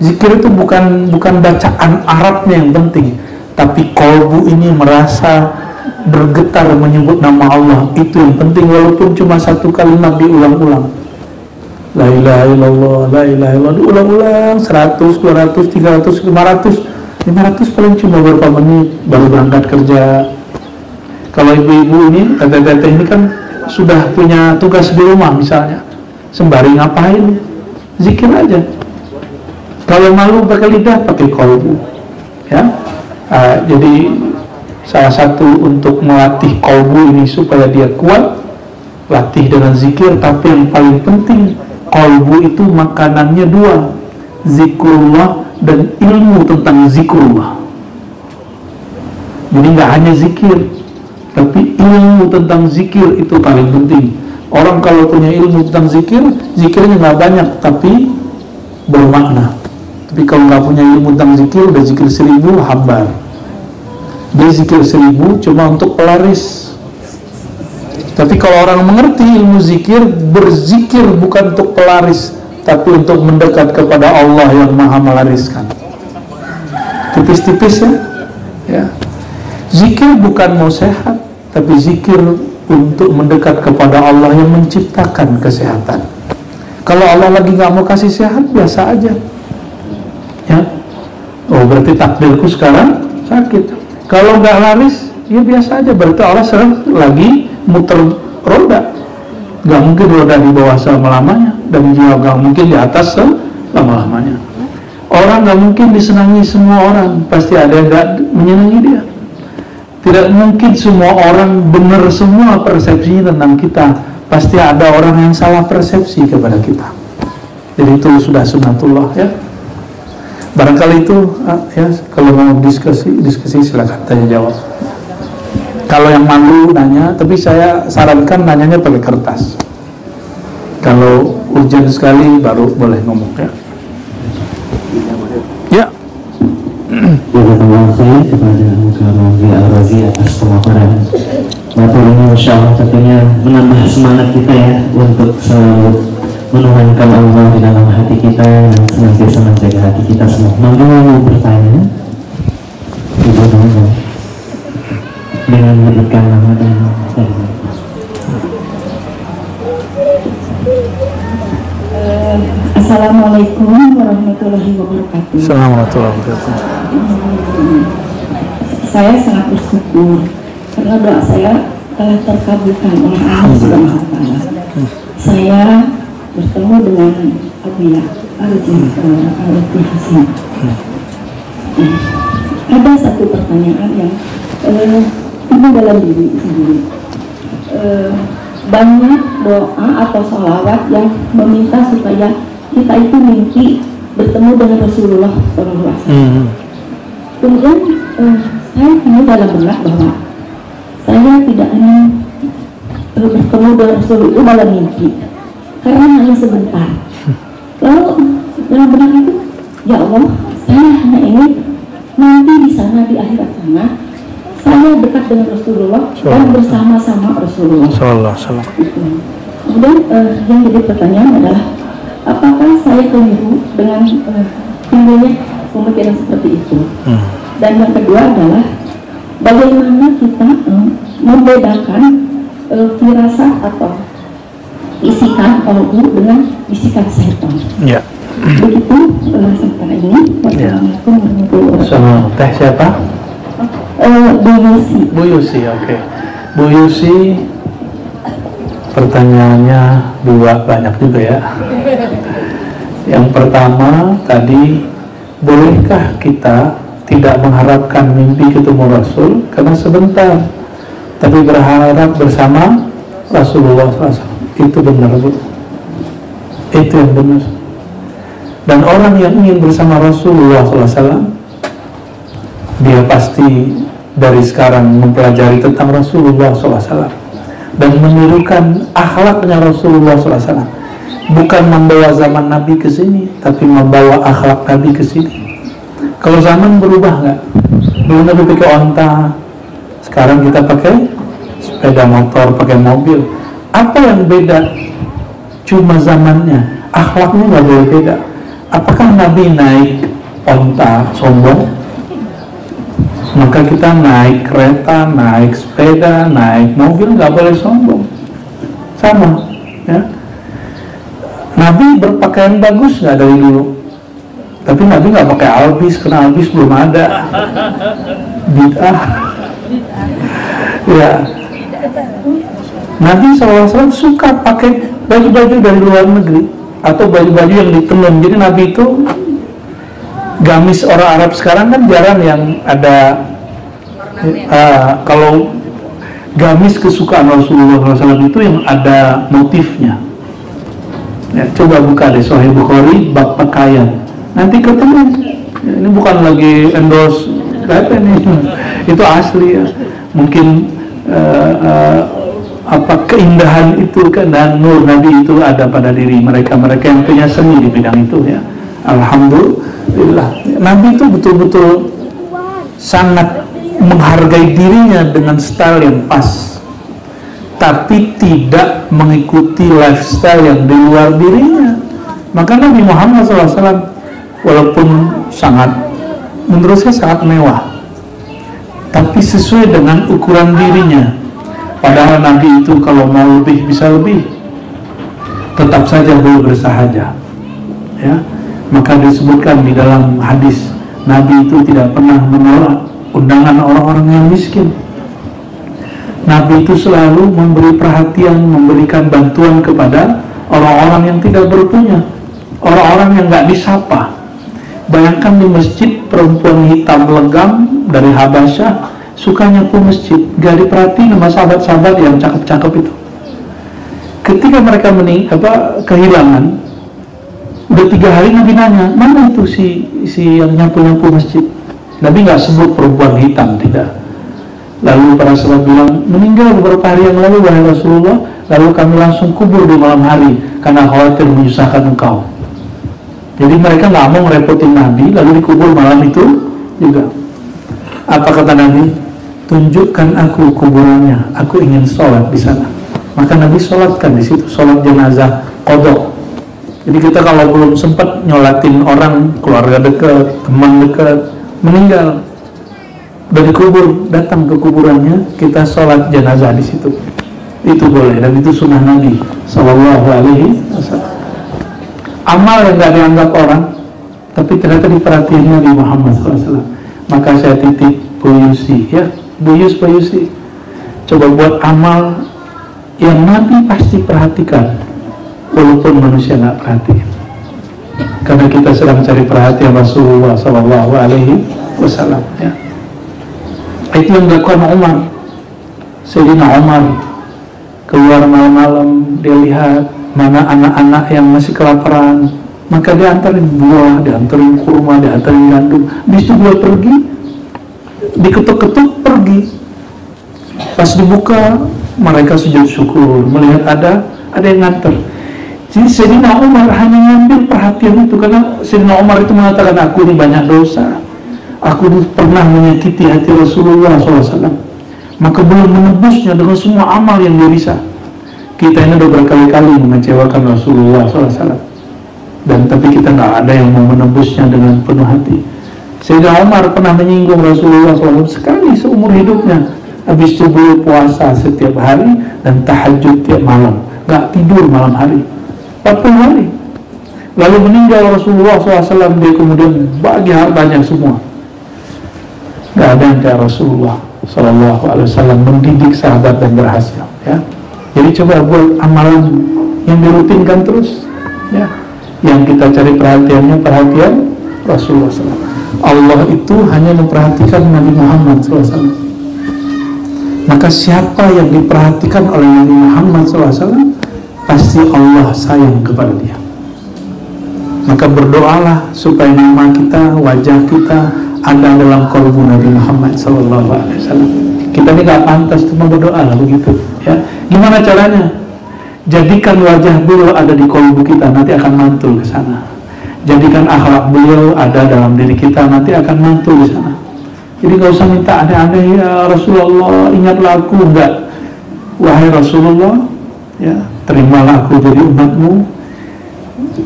A: Zikir itu bukan bacaan Arabnya yang penting, tapi kolbu ini merasa bergetar menyebut nama Allah, itu yang penting, walaupun cuma satu kalimat diulang-ulang. La ilaha illallah, la ilaha illallah, diulang-ulang 100, 200, 300, 500 paling cuma beberapa menit baru berangkat kerja. Kalau ibu-ibu ini, teteh-teteh ini kan sudah punya tugas di rumah misalnya, sembari ngapain? Zikir aja. Kalau malu pakai lidah, pakai kolbu, ya. Jadi salah satu untuk melatih kolbu ini supaya dia kuat, latih dengan zikir. Tapi yang paling penting, kolbu itu makanannya dua, zikrullah dan ilmu tentang zikrullah. Jadi nggak hanya zikir, tapi ilmu tentang zikir itu paling penting. Orang kalau punya ilmu tentang zikir, zikirnya nggak banyak tapi bermakna. Tapi kalau nggak punya ilmu tentang zikir, udah zikir 1000 hambar. Dia zikir 1000 cuma untuk pelaris. Tapi kalau orang mengerti ilmu zikir, berzikir bukan untuk pelaris, tapi untuk mendekat kepada Allah yang maha melariskan. Tipis-tipis ya. Zikir bukan mau sehat, tapi zikir untuk mendekat kepada Allah yang menciptakan kesehatan. Kalau Allah lagi nggak mau kasih sehat, biasa aja. Ya, oh berarti takdirku sekarang sakit. Kalau nggak laris, ya biasa aja. Berarti Allah sedang lagi muter roda. Nggak mungkin roda di bawah selama-lamanya, dan juga nggak mungkin di atas selama-lamanya. Orang nggak mungkin disenangi semua orang, pasti ada yang nggak menyenangi dia. Tidak mungkin semua orang benar semua persepsinya tentang kita. Pasti ada orang yang salah persepsi kepada kita. Jadi itu sudah sunatullah ya. Barangkali itu ya, kalau mau diskusi silakan tanya jawab. Kalau yang malu nanya, tapi saya sarankan nanyanya pakai kertas. Kalau urgent sekali baru boleh ngomong ya. Ya.
C: Jazakallah khair kepada Mukarrami Al-Razi atas pemaparan materi ini, Masya Allah tentunya menambah semangat kita ya untuk selalu menuhankan Allah di dalam hati kita dan senantiasa menjaga hati kita semua. Monggo mau bertanya, Ibu monggo dengan menyebutkan nama dan
D: Assalamualaikum warahmatullahi wabarakatuh.
A: Assalamualaikum warahmatullahi wabarakatuh.
D: Saya sangat bersyukur karena doa saya telah terkabulkan oleh Allah Subhanahu wa Ta'ala. Saya bertemu dengan Abiyah Al-Lutfi Hasan. Ada satu pertanyaan yang timbul dalam diri sendiri. Banyak doa atau sholawat yang meminta supaya kita itu mimpi bertemu dengan Rasulullah SAW. Kemudian saya punya dalam benak bahwa saya tidak ingin bertemu dengan Rasulullah itu dalam mimpi, karena hanya sebentar. Lalu dalam benak itu, ya Allah, saya hanya ingin nanti di sana, di akhirat sana, saya dekat dengan Rasulullah dan bersama-sama Rasulullah. Kemudian yang jadi pertanyaan adalah, apakah saya keliru dengan timbulnya pemikiran seperti itu? Dan yang kedua adalah, bagaimana kita membedakan firasat atau bisikan kalbu dengan bisikan setan?
A: Ya.
D: Begitu sementara ini. Wassalamualaikum warahmatullahi wabarakatuh.
A: Teh siapa?
D: Bu Yusi.
A: Bu Yusi, oke. Bu Yusi, pertanyaannya dua, banyak juga ya. Yang pertama tadi, bolehkah kita tidak mengharapkan mimpi ketemu Rasul karena sebentar, tapi berharap bersama Rasulullah SAW? Itu benar, Bu. Itu yang benar. Dan orang yang ingin bersama Rasulullah SAW, dia pasti dari sekarang mempelajari tentang Rasulullah SAW dan menirukan akhlaknya Rasulullah SAW. Bukan membawa zaman Nabi ke sini, tapi membawa akhlak Nabi ke sini. Kalau zaman berubah nggak? Dulu Nabi pakai onta, sekarang kita pakai sepeda motor, pakai mobil. Apa yang beda? Cuma zamannya, akhlaknya nggak boleh beda. Apakah Nabi naik onta sombong? Maka kita naik kereta, naik sepeda, naik mobil nggak boleh sombong. Sama, ya. Nabi berpakaian bagus nggak dari dulu? Tapi Nabi nggak pakai albis, karena albis belum ada. Bid'ah. Ya. Nabi SAW suka pakai baju-baju dari luar negeri atau baju-baju yang ditenun. Jadi Nabi itu gamis orang Arab sekarang kan jarang yang ada. Kalau gamis kesukaan Rasulullah SAW itu yang ada motifnya. Ya, coba buka deh Sahih Bukhari bab pakaian. Nanti ketemu. Ya, ini bukan lagi endorse apa ini. Itu asli ya. Mungkin apa keindahan itu, keindahan nur Nabi itu ada pada diri mereka yang punya seni di bidang itu ya. Alhamdulillah. Nabi itu betul-betul sangat menghargai dirinya dengan style yang pas, tapi tidak mengikuti lifestyle yang di luar dirinya. Maka Nabi Muhammad SAW walaupun menurut saya sangat mewah, tapi sesuai dengan ukuran dirinya. Padahal Nabi itu kalau mau lebih bisa lebih, tetap saja boleh bersahaja. Ya, maka disebutkan di dalam hadis, Nabi itu tidak pernah menolak undangan orang-orang yang miskin. Nabi itu selalu memberi perhatian, memberikan bantuan kepada orang-orang yang tidak berpunya, orang-orang yang nggak disapa. Bayangkan di masjid perempuan hitam legam dari Habasyah suka nyapu masjid, gak diperhatiin sama sahabat-sahabat yang cakep-cakep itu. Ketika mereka kehilangan, udah 3 hari Nabi nanya, mana itu si yang nyapu-nyapu masjid? Nabi nggak sebut perempuan hitam, tidak. Lalu para sahabat bilang, meninggal beberapa hari yang lalu wahai Rasulullah, lalu kami langsung kubur di malam hari karena khawatir menyusahkan engkau. Jadi mereka nggak mau ngerepotin Nabi, lalu dikubur malam itu juga. Apa kata Nabi? Tunjukkan aku kuburannya, aku ingin sholat di sana. Maka Nabi sholatkan di situ, sholat jenazah qadha. Jadi kita kalau belum sempat nyolatin orang, keluarga dekat, teman dekat, meninggal, udah dikubur, datang ke kuburannya, kita sholat jenazah di situ. Itu boleh, dan itu sunnah Nabi Sallallahu Alaihi Wasallam. Amal yang gak dianggap orang, tapi ternyata diperhatiin Nabi Muhammad SAW. Maka saya titip Bu Yusi, ya, Bu Yusi, coba buat amal yang Nabi pasti perhatikan, walaupun manusia gak perhatiin. Karena kita sedang cari perhatian Rasulullah Sallallahu Alaihi Wasallam. Ya. Itu yang dilakukan Umar. Sayyidina Umar keluar malam-malam, dia lihat mana anak-anak yang masih kelaparan, maka dia antarin buah, dia antarin kurma, dia antarin gandum. Habis itu dia pergi, diketuk-ketuk pergi. Pas dibuka, mereka sujud syukur melihat ada yang nganter. Jadi Sayyidina Umar hanya ngambil perhatian itu, karena Sayyidina Umar itu mengatakan, aku ini banyak dosa, aku pernah menyakiti hati Rasulullah SAW, maka belum menebusnya dengan semua amal yang dia bisa. Kita ini udah berkali-kali mengecewakan Rasulullah SAW, dan tapi kita nggak ada yang mau menebusnya dengan penuh hati. Sayyidina Umar pernah menyinggung Rasulullah SAW sekali seumur hidupnya. Habis itu beliau puasa setiap hari dan tahajud tiap malam, nggak tidur malam hari 40 hari. Lalu meninggal Rasulullah SAW, dia kemudian bagi hartanya semua. Gak ada yang kayak Rasulullah SAW mendidik sahabat dan berhasil. Ya. Jadi coba buat amalan yang dirutinkan terus. Ya. Yang kita cari perhatiannya perhatian Rasulullah SAW. Allah itu hanya memperhatikan Nabi Muhammad SAW. Maka siapa yang diperhatikan oleh Nabi Muhammad SAW, pasti Allah sayang kepada dia. Maka berdoalah supaya nama kita, wajah kita ada dalam qalbu Nabi Muhammad SAW. Kita ini gak pantas cuma berdoa lah begitu. Ya, gimana caranya? Jadikan wajah beliau ada di qalbu kita, nanti akan mantul ke sana. Jadikan akhlak beliau ada dalam diri kita, nanti akan mantul di sana. Jadi gak usah minta aneh-aneh, ya Rasulullah ingatlah aku, enggak. Wahai Rasulullah, ya, terimalah aku jadi umatmu,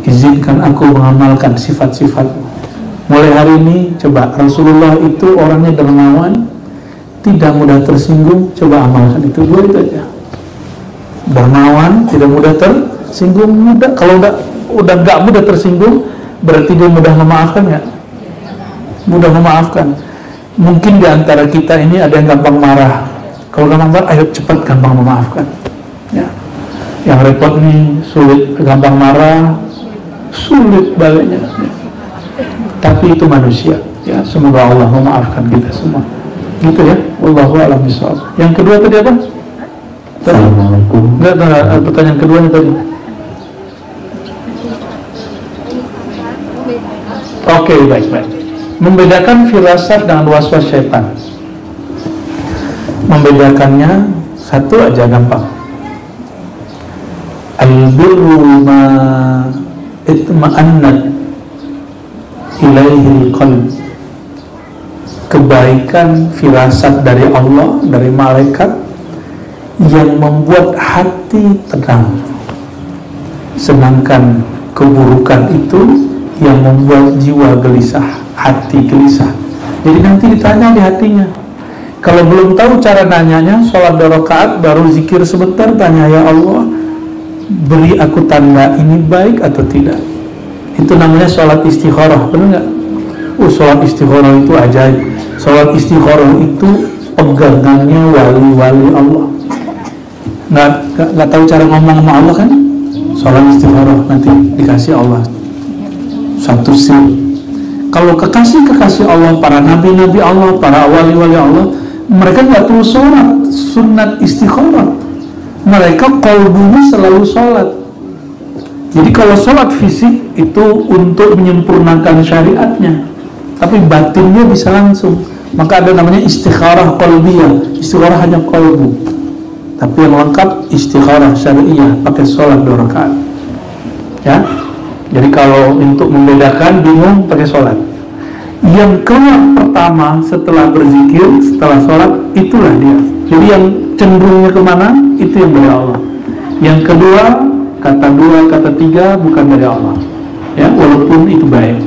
A: izinkan aku mengamalkan sifat-sifatmu. Mulai hari ini coba, Rasulullah itu orangnya dermawan, tidak mudah tersinggung, coba amalkan itu, dua itu aja. Dermawan, tidak mudah tersinggung, mudah. Kalau udah nggak mudah tersinggung, berarti dia mudah memaafkan nggak? Mudah memaafkan. Mungkin di antara kita ini ada yang gampang marah. Kalau gampang marah, ayo cepat gampang memaafkan. Ya. Yang repot nih, sulit gampang marah, sulit baliknya. Ya. Tapi itu manusia. Ya, semoga Allah memaafkan kita semua. Gitu ya. Wallahu a'lam bishawab. Yang kedua tadi apa?
C: Assalamualaikum.
A: Enggak, pertanyaan keduanya tadi. Oke, baik. Membedakan firasat dengan waswas syaitan. Membedakannya satu aja gampang. Al-birru ma itma'annat ilaihil qalb. Kebaikan firasat dari Allah, dari malaikat yang membuat hati tenang. Sedangkan keburukan itu yang membuat jiwa gelisah, hati gelisah. Jadi nanti ditanya di hatinya. Kalau belum tahu cara nanyanya, sholat 2 rakaat baru zikir sebentar, tanya, ya Allah, beri aku tanda ini baik atau tidak. Itu namanya sholat istikharah, benar nggak? Sholat istikharah itu ajaib. Sholat istikharah itu pegangannya wali-wali Allah. Nggak tahu cara ngomong sama Allah kan? Sholat istikharah nanti dikasih Allah satu sir. Kalau kekasih Allah, para nabi-nabi Allah, para wali-wali Allah, mereka nggak perlu sholat sunat istikharah. Mereka qalbunya selalu sholat. Jadi kalau sholat fisik itu untuk menyempurnakan syariatnya, tapi batinnya bisa langsung. Maka ada namanya istikharah qalbiyah. Istikharah hanya qalbu, tapi yang lengkap istikharah syariah pakai sholat 2 rakaat. Ya, jadi kalau untuk membedakan bingung pakai sholat. Yang keluar pertama setelah berzikir, setelah sholat, itulah dia. Jadi yang cenderungnya kemana, itu yang dari Allah. Yang kedua, kata 2, kata 3 bukan dari Allah. Ya, walaupun itu baik.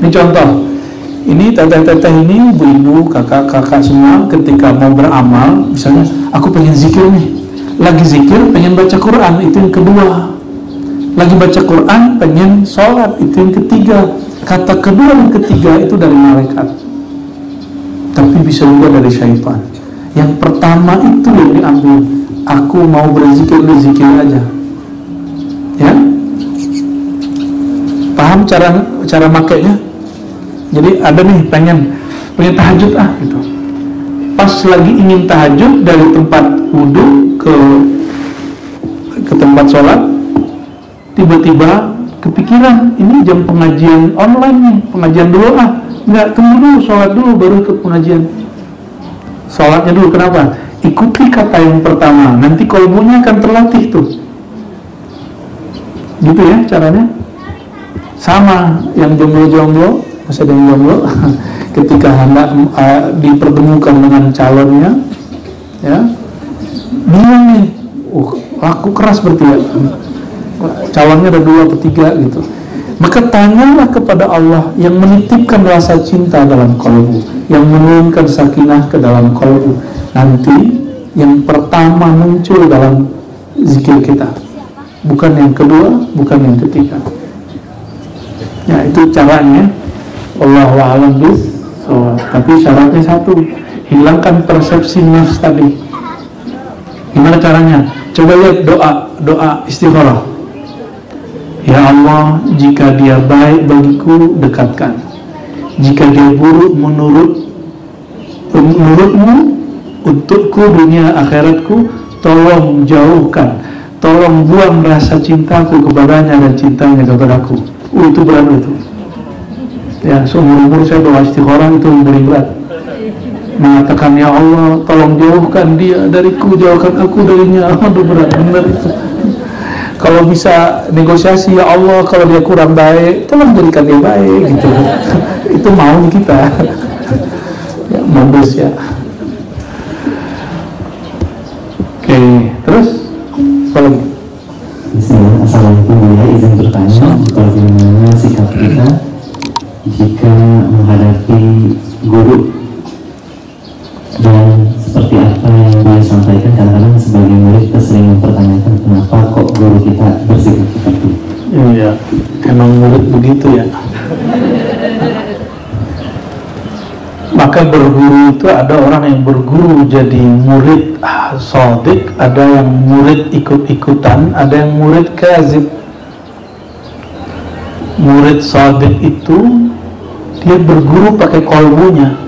A: Ini contoh. Ini teteh-teteh ini, ibu-ibu, kakak-kakak semua ketika mau beramal, misalnya aku pengen zikir nih. Lagi zikir, pengen baca Quran, itu yang kedua. Lagi baca Quran, pengen sholat, itu yang ketiga. Kata kedua dan ketiga itu dari malaikat, tapi bisa juga dari syaitan. Yang pertama itu yang diambil, aku mau berzikir aja. Ya, paham cara makainya? Jadi ada nih pengen tahajud gitu. Pas lagi ingin tahajud dari tempat wudhu ke tempat sholat, tiba-tiba kepikiran, ini jam pengajian online nih, pengajian dulu nggak, tunggu dulu, sholat dulu baru ikut pengajian. Sholatnya dulu, kenapa? Ikuti kata yang pertama, nanti kolbunya akan terlatih tuh. Gitu ya caranya. Sama yang jomblo, masih ada yang jomblo, ketika hendak dipertemukan dengan calonnya, ya, bingung nih, laku keras berarti ya. Calonnya ada 2 atau 3 gitu. Maka tanyalah kepada Allah yang menitipkan rasa cinta dalam kalbu, yang menurunkan sakinah ke dalam kalbu. Nanti yang pertama muncul dalam zikir kita, bukan yang kedua, bukan yang ketiga. Ya, itu caranya. Wallahu a'lam bishawab. Tapi syaratnya satu, hilangkan persepsi nafs tadi. Gimana caranya? Coba lihat doa istikharah. Ya Allah, jika dia baik bagiku, dekatkan. Jika dia buruk menurutmu, untukku dunia akhiratku, tolong jauhkan. Tolong buang rasa cintaku kepadanya dan cintanya kepadaku. Itu berat itu. Ya, seumur-umur saya doa istikharah itu lebih berat. Mengatakan, ya Allah, tolong jauhkan dia dariku, jauhkan aku darinya. Aduh, berat benar itu. Kalau bisa negosiasi, ya Allah, kalau dia kurang baik, tolong jadikan dia baik gitu. Itu mau kita. Ya, bagus ya. Oke, terus apa lagi?
C: Assalamualaikum, ya, izin bertanya. Dan seperti apa yang dia sampaikan, kadang-kadang sebagai murid kita sering mempertanyakan kenapa kok guru kita bersikap seperti itu.
A: Iya, emang murid begitu ya. Maka berguru itu ada orang yang berguru jadi murid shadiq, ada yang murid ikut-ikutan, ada yang murid kazib. Murid shadiq itu dia berguru pakai kolbunya.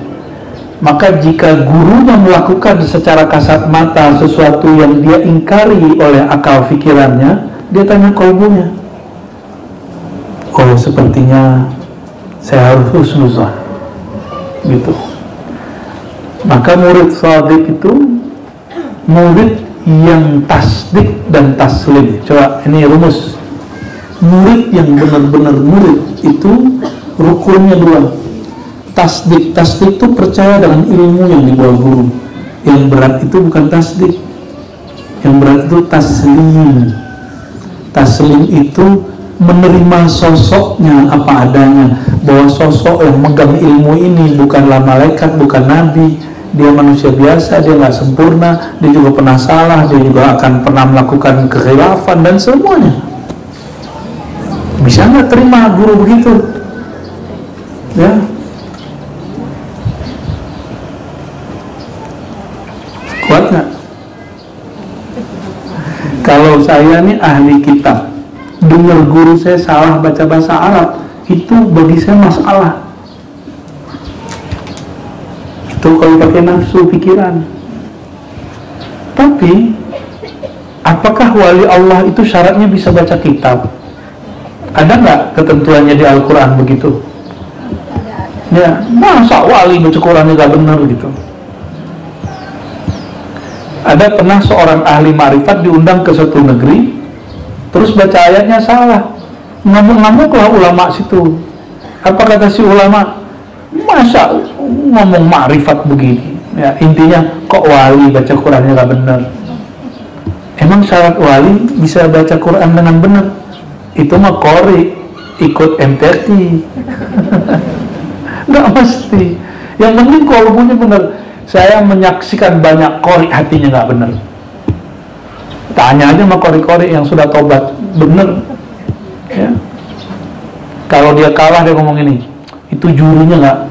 A: Maka jika gurunya melakukan secara kasat mata sesuatu yang dia ingkari oleh akal pikirannya, dia tanya kolbunya, oh sepertinya saya harus husnuzon, gitu. Maka murid shadiq itu murid yang tasdik dan taslim. Coba ini rumus. Murid yang benar-benar murid itu rukunnya dua. Tasdik itu percaya dengan ilmu yang dibawa guru. Yang berat itu bukan tasdik, yang berat itu taslim. Taslim itu menerima sosoknya apa adanya, bahwa sosok yang megang ilmu ini bukanlah malaikat, bukan nabi, dia manusia biasa, dia nggak sempurna, dia juga pernah salah, dia juga akan pernah melakukan kekhilafan dan semuanya. Bisa nggak terima guru begitu? Ya. Kuat nggak? Kalau saya nih ahli kitab, dengar guru saya salah baca bahasa Arab, itu bagi saya masalah. Itu kalau pakai nafsu pikiran. Tapi apakah wali Allah itu syaratnya bisa baca kitab? Ada nggak ketentuannya di Al-Quran begitu? Ya, masa wali baca Qurannya nggak benar gitu? Ada pernah seorang ahli ma'rifat diundang ke suatu negeri, terus baca ayatnya salah, ngamuk-ngamuklah ulama situ. Apa kata si ulama? Masa ngomong ma'rifat begini? Ya, intinya kok wali baca Qurannya nggak benar? Emang syarat wali bisa baca Quran dengan benar? Itu mah qori, ikut MTQ. Nggak mesti. Yang penting kolbunya benar. Saya menyaksikan banyak qori hatinya nggak benar. Tanya aja sama qori-qori yang sudah tobat, bener. Ya. Kalau dia kalah dia ngomong ini, itu jurinya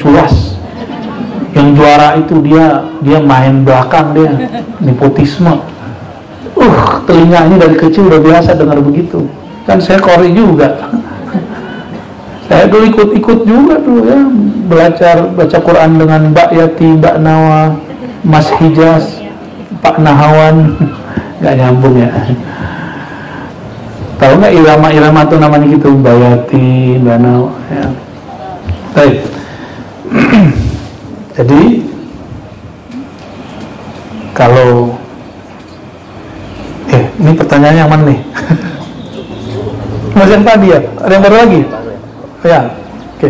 A: culas. Yang juara itu dia main belakang, dia nepotisme. Telinganya dari kecil udah biasa dengar begitu. Kan saya qori juga. Saya dulu ikut juga tuh ya, belajar baca Quran dengan Mbak Yati, Mbak Nawa, Mas Hijaz, Pak Nahawan. Nggak nyambung ya. Tahu nggak irama-irama tuh namanya gitu, Mbak Yati, Mbak Nawa ya. Baik. Jadi kalau ini pertanyaannya yang mana nih? Mas yang tadi ya? Ada yang baru lagi? Ya, oke.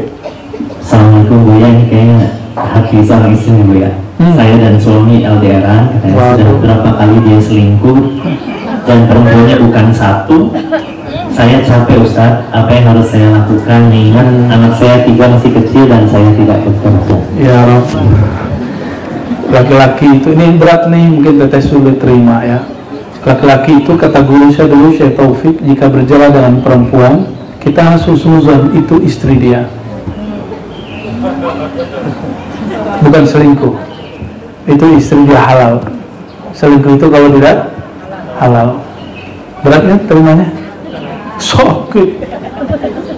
C: Assalamualaikum Bu ya, ini kayaknya hati sama istri Bu ya. Saya dan suami LDRan, katanya sudah berapa kali dia selingkuh dan perempuannya bukan satu. Saya capek Ustaz, apa yang harus saya lakukan mengingat anak saya 3 masih kecil dan saya tidak bekerja. Ya Rob, laki-laki itu ini berat nih, mungkin teteh sulit terima ya. Laki-laki itu kata guru saya dulu, Syekh Taufik, jika berjalan dengan perempuan, kita harus husnuzon, itu istri dia, bukan selingkuh. Itu istri dia halal. Selingkuh itu kalau tidak halal. Beratnya terimanya? Sakit.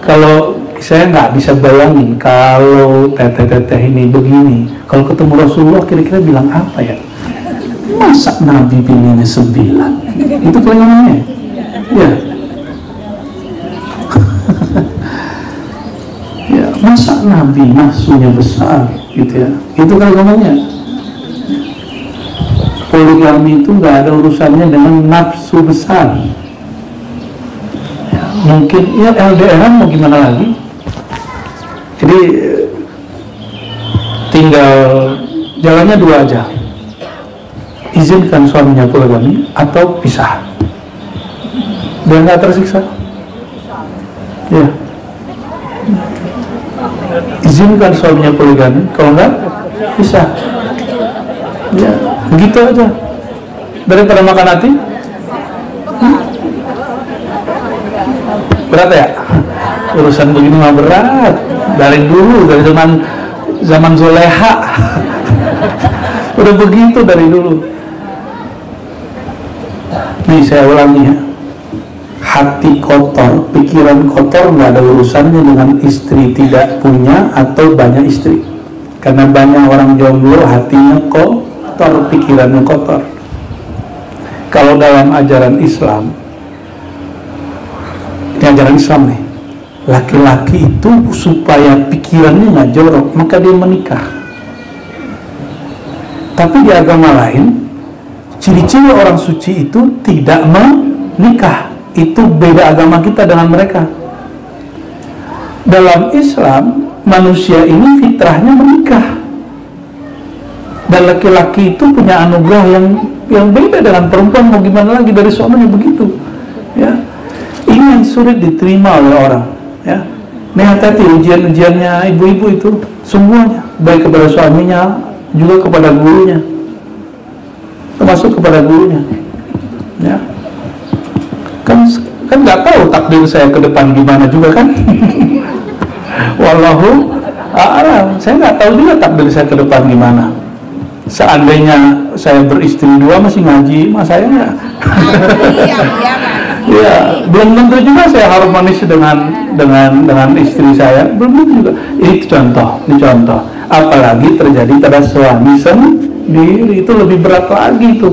C: Kalau saya nggak bisa bayangin kalau teteh-teteh ini begini, kalau ketemu Rasulullah kira-kira bilang apa ya? Masa Nabi pilihnya 9? Itu kelayangannya. Ya. Ya, masa Nabi nafsunya besar gitu ya. Itu kelayangannya. Poligami itu nggak ada urusannya dengan nafsu besar. Ya, mungkin ya LDR mau gimana lagi? Jadi tinggal jalannya 2 aja. Izinkan suaminya poligami atau pisah, biar nggak tersiksa. Ya, izinkan suaminya poligami, kalau nggak pisah.
A: Begitu aja. Daripada makan hati. Berat ya? Urusan begini mah berat. Dari dulu, dari zaman Zoleha. Udah begitu dari dulu. Nih saya ulangi ya. Hati kotor, pikiran kotor nggak ada urusannya dengan istri tidak punya atau banyak istri. Karena banyak orang jomblo hatinya kotor, pikirannya kotor. Kalau dalam ajaran Islam, ini ajaran Islam nih, laki-laki itu supaya pikirannya nggak jorok, maka dia menikah. Tapi di agama lain, ciri-ciri orang suci itu tidak menikah. Itu beda agama kita dengan mereka. Dalam Islam, manusia ini fitrahnya menikah, dan laki-laki itu punya anugerah yang beda dengan perempuan. Mau gimana lagi, dari suaminya begitu ya. Ini yang sulit diterima oleh orang ya. Nih hati-hati ujian-ujiannya ibu-ibu itu semuanya, baik kepada suaminya juga kepada gurunya, termasuk kepada gurunya ya. Kan nggak tahu takdir saya ke depan gimana juga kan. Wallahu a'lam. Saya nggak tahu juga takdir saya ke depan gimana. Seandainya saya beristri 2 masih ngaji, mas saya nggak. Ya, belum tentu juga saya harmonis dengan istri saya. Belum tentu juga. Ini contoh. Apalagi terjadi pada suami sendiri, itu lebih berat lagi itu.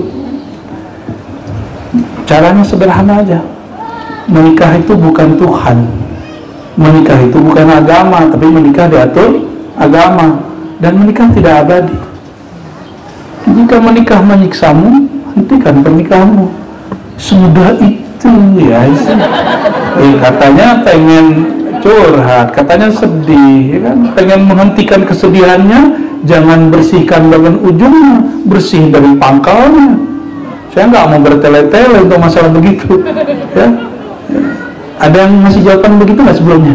A: Caranya sederhana aja. Menikah itu bukan Tuhan, menikah itu bukan agama, tapi menikah diatur agama, dan menikah tidak abadi. Jika menikah menyiksamu, hentikan pernikahanmu. Semudah itu ya. Katanya pengen curhat, katanya sedih ya kan? Pengen menghentikan kesedihannya, jangan bersihkan bagian ujungnya, bersih dari pangkalnya. Saya nggak mau bertele-tele untuk masalah begitu ya. Ada yang ngasih jawaban begitu nggak sebelumnya?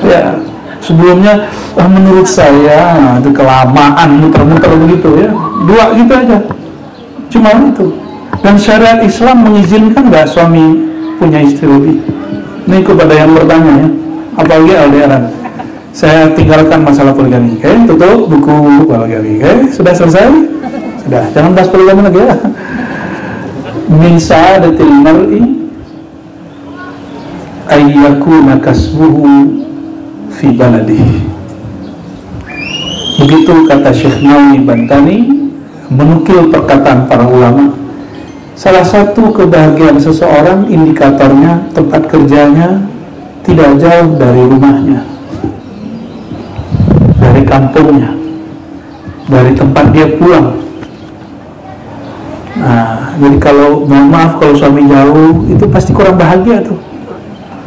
A: Ya, sebelumnya menurut saya itu kelamaan muter-muter begitu ya. 2 gitu aja, cuma itu. Dan syariat Islam mengizinkan nggak suami punya istri lebih? Ini kepada yang bertanya ya, apalagi LDRan. Saya tinggalkan masalah poligami. Oke, tutup buku poligami. Oke, sudah selesai. Sudah, jangan bahas poligami lagi ya. Min sa'adatil mar'i ayyakuna kasbuhu fi baladihi. Begitu kata Syekh Nawawi Bantani, menukil perkataan para ulama. Salah satu kebahagiaan seseorang, indikatornya tempat kerjanya tidak jauh dari rumahnya, dari kampungnya, dari tempat dia pulang. Nah, jadi kalau mohon maaf kalau suami jauh, itu pasti kurang bahagia tuh.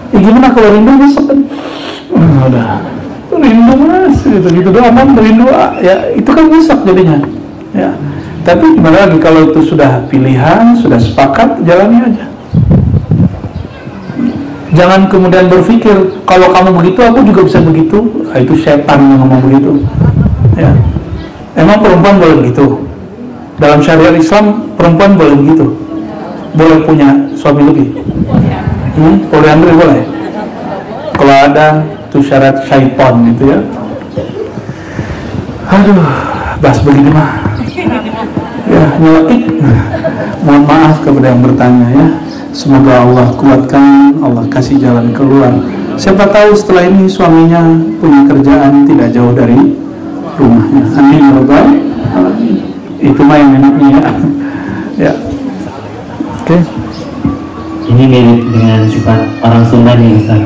A: Gimana kalau rindu besok kan? Udah rindu mas, gitu doang kan, rindu ya itu kan besok jadinya. Ya, tapi gimana lagi kalau itu sudah pilihan, sudah sepakat, jalani aja. Jangan kemudian berpikir kalau kamu begitu, aku juga bisa begitu. Nah, itu setan yang ngomong begitu. Ya, emang perempuan boleh begitu? Dalam syariat Islam perempuan boleh begitu, boleh punya suami lebih. Poliandri boleh. Kalau ada itu syarat syaitan gitu ya. Aduh, bahas begini mah ya nyelekit. Mohon maaf kepada yang bertanya ya. Semoga Allah kuatkan, Allah kasih jalan keluar. Siapa tahu setelah ini suaminya punya kerjaan tidak jauh dari rumahnya. Amin ya rabbal alamin. Itu mah yang enaknya ya. Oke.
C: Ini mirip dengan sifat orang Sunda nih Ustaz.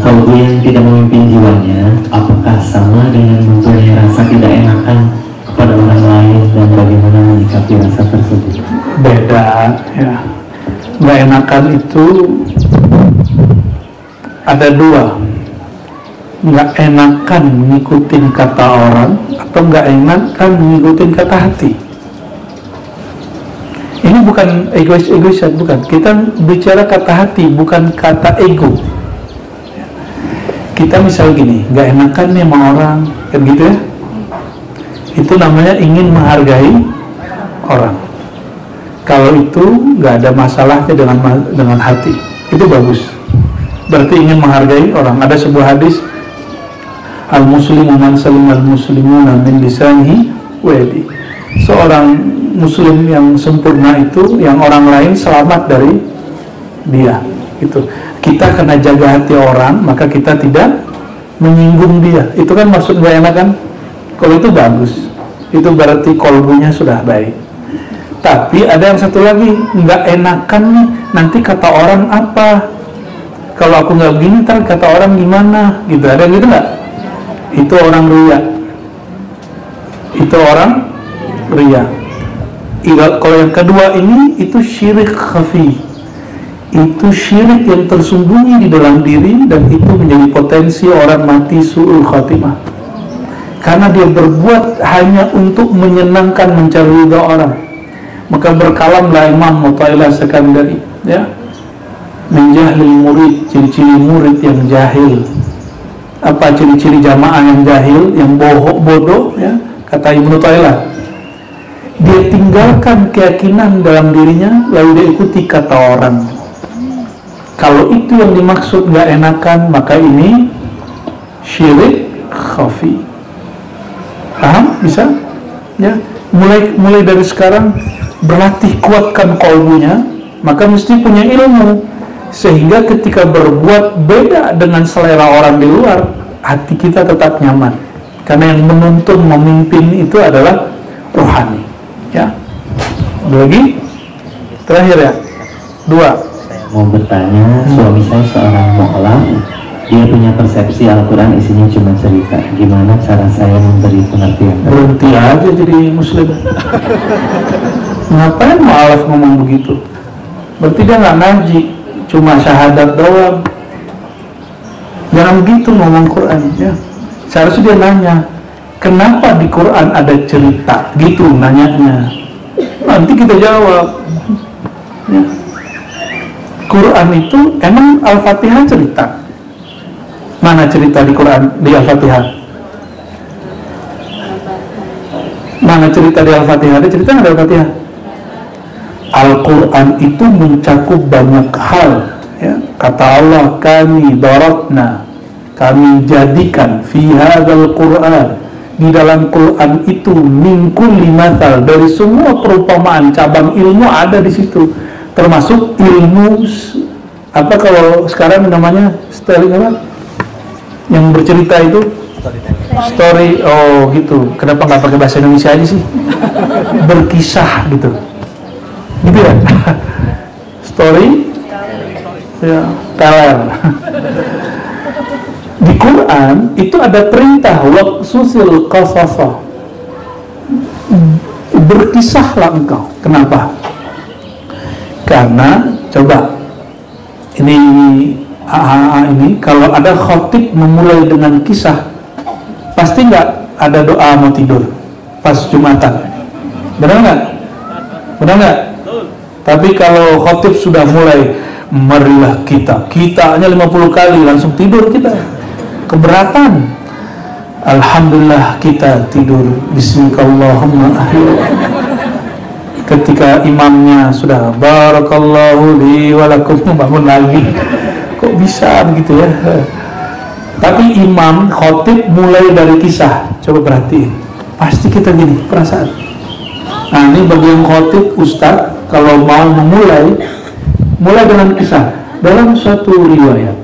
C: Kalau yang tidak memimpin jiwanya, apakah sama dengan mempunyai rasa tidak enakan kepada orang lain, dan bagaimana menyikapi rasa tersebut?
A: Beda ya. Nggak enakan itu ada 2. Nggak enakan ngikutin kata orang, atau nggak enakan ngikutin kata hati. Ini bukan egois-egoisan, bukan. Kita bicara kata hati, bukan kata ego. Kita misal gini, nggak enakan nih sama orang, kan gitu ya. Itu namanya ingin menghargai orang. Kalau itu nggak ada masalahnya dengan hati, itu bagus. Berarti ingin menghargai orang. Ada sebuah hadis, al-muslimu man salim al-muslimuna min lisanihi wa yadihi. Seorang muslim yang sempurna itu yang orang lain selamat dari dia. Itu kita kena jaga hati orang, maka kita tidak menyinggung dia. Itu kan maksud gak enak kan? Kalau itu bagus, itu berarti kolbunya sudah baik. Tapi ada yang satu lagi, nggak enakan nih, nanti kata orang apa? Kalau aku nggak begini, ntar kata orang gimana? Gitu, ada gitu nggak? Itu orang riya. Itu orang riya. Kalau yang kedua ini, itu syirik khafi. Itu syirik yang tersembunyi di dalam diri, dan itu menjadi potensi orang mati su'ul khatimah. Karena dia berbuat hanya untuk menyenangkan, mencari ridha orang. Maka berkalamlah Imam Mutailah Sekandari, ya, menjahil murid, ciri-ciri murid yang jahil. Apa ciri-ciri jamaah yang jahil, yang bodoh, ya? Kata Ibnu Tailah, dia tinggalkan keyakinan dalam dirinya, lalu dia ikuti kata orang. Kalau itu yang dimaksud nggak enakan, maka ini syirik khafi. Paham? Bisa? Ya, mulai dari sekarang berlatih kuatkan kolbunya, maka mesti punya ilmu sehingga ketika berbuat beda dengan selera orang di luar, hati kita tetap nyaman. Karena yang menuntun memimpin itu adalah rohani. Ya. Ada lagi? Terakhir ya. 2.
C: Mau bertanya, suami saya seorang mu'alaf, dia punya persepsi Al-Quran isinya cuma cerita. Gimana cara saya memberi pengertian?
A: Berhenti aja jadi muslim. Ngapain mu'alaf ngomong begitu? Berarti dia nggak ngaji, cuma syahadat doang. Jangan begitu ngomong Quran, ya. Seharusnya dia nanya, kenapa di Quran ada cerita? Gitu nanyanya. Nanti kita jawab. Ya. Quran itu emang Al-Fatihah cerita? Mana cerita di Quran, di Al-Fatihah? Mana cerita di Al-Fatihah? Ada cerita nggak di Al-Fatihah? Al-Quran itu mencakup banyak hal, ya. Kata Allah, kami daratna, kami jadikan fi hadzal Quran, di dalam Quran itu min kulli mathal, dari semua perumpamaan cabang ilmu ada di situ, termasuk ilmu apa kalau sekarang namanya story apa? Yang bercerita itu story. Oh gitu. Kenapa nggak pakai bahasa Indonesia aja sih? Berkisah gitu. Gitu ya. Story. Ya, teller. Di Quran itu ada perintah waqsusil qasasa. Berkisahlah engkau. Kenapa? Karena coba ini kalau ada khotib memulai dengan kisah, pasti nggak ada doa mau tidur pas Jumatan, benar nggak? Benar nggak? Tapi kalau khotib sudah mulai, marilah kita hanya 50 kali langsung tidur kita, keberatan. Alhamdulillah kita tidur, bismillahirrahmanirrahim. Ketika imamnya sudah barakallahu li walakum, bangun lagi. Kok bisa begitu ya? Tapi imam khotib mulai dari kisah. Coba perhatiin, pasti kita gini perasaan. Nah ini bagian khotib ustaz kalau mau mulai dengan kisah. Dalam suatu riwayat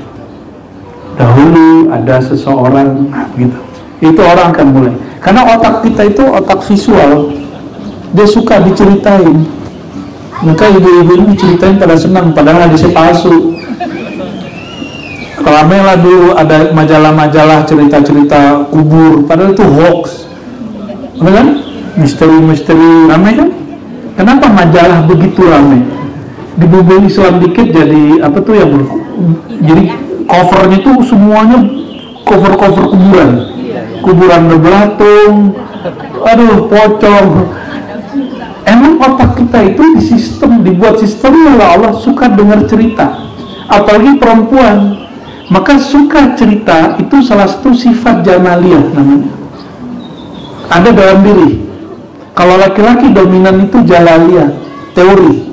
A: dahulu ada seseorang gitu, itu orang akan mulai. Karena otak kita itu otak visual, dia suka diceritain. Maka ibu-ibu ini ceritain pada senang, padahal hadisnya palsu. Ramailah dulu ada majalah-majalah cerita-cerita kubur, padahal itu hoax. Benar kan? Misteri-misteri ramai kan? Kenapa majalah begitu ramai? Di buku Islam dikit jadi apa tuh yang jadi covernya tuh semuanya cover-cover kuburan berbelatung, aduh pocong. Emang otak kita itu dibuat sistem oleh Allah suka dengar cerita, apalagi perempuan. Maka suka cerita itu salah satu sifat jamaliyah namanya, ada dalam diri. Kalau laki-laki dominan itu jalaliyah, teori,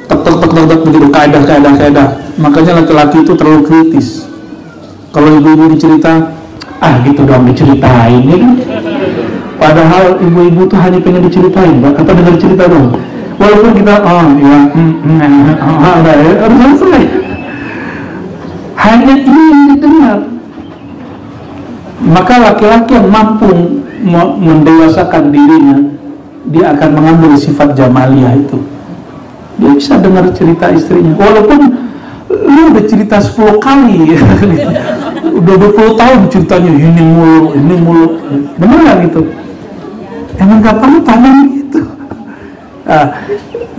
A: tek begitu, kaidah. Makanya laki-laki itu terlalu kritis. Kalau ibu-ibu dicerita, gitu dong diceritain, ya kan? Padahal ibu-ibu tuh hanya pengen diceritain, apa dengar cerita dong. Walaupun kita, harus selesai. Hanya ini yang didengar. Maka laki-laki yang mampu mendewasakan dirinya, dia akan mengambil sifat jamaliyah itu. Dia bisa dengar cerita istrinya, walaupun lu udah cerita 10 kali, udah 20 tahun ceritanya ini mulu, bener gak gitu? Emang gak perlu tanya gitu.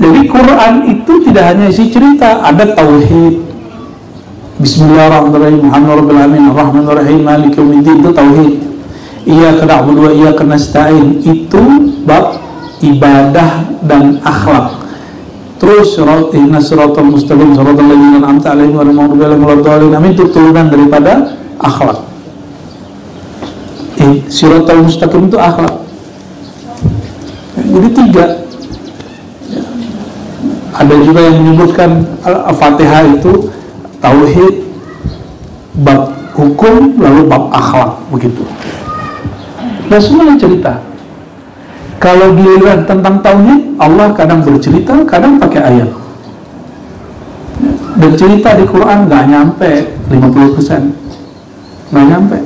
A: Jadi Quran itu tidak hanya isi cerita, ada tauhid. Bismillahirrahmanirrahim, Alhamdulillahirrahmanirrahim, Ar-Rahmanirrahim, Maliki Yaumiddin, itu tauhid. Iyyaka na'budu wa iyyaka nasta'in, itu bab ibadah dan akhlak. Terus ihdinas siratal mustaqim, siratal ladzina an'amta 'alaihim ghairil maghdubi 'alaihim waladdallin, itu turunan daripada akhlak. Siratal mustaqim itu akhlak. Jadi 3. Ada juga yang menyebutkan Al-Fatihah itu tauhid, bab hukum, lalu bab akhlak, begitu. Dan semuanya cerita. Kalau giliran tentang tauhid, Allah kadang bercerita, kadang pakai ayat. Dan cerita di Quran nggak nyampe 50%, nggak nyampe.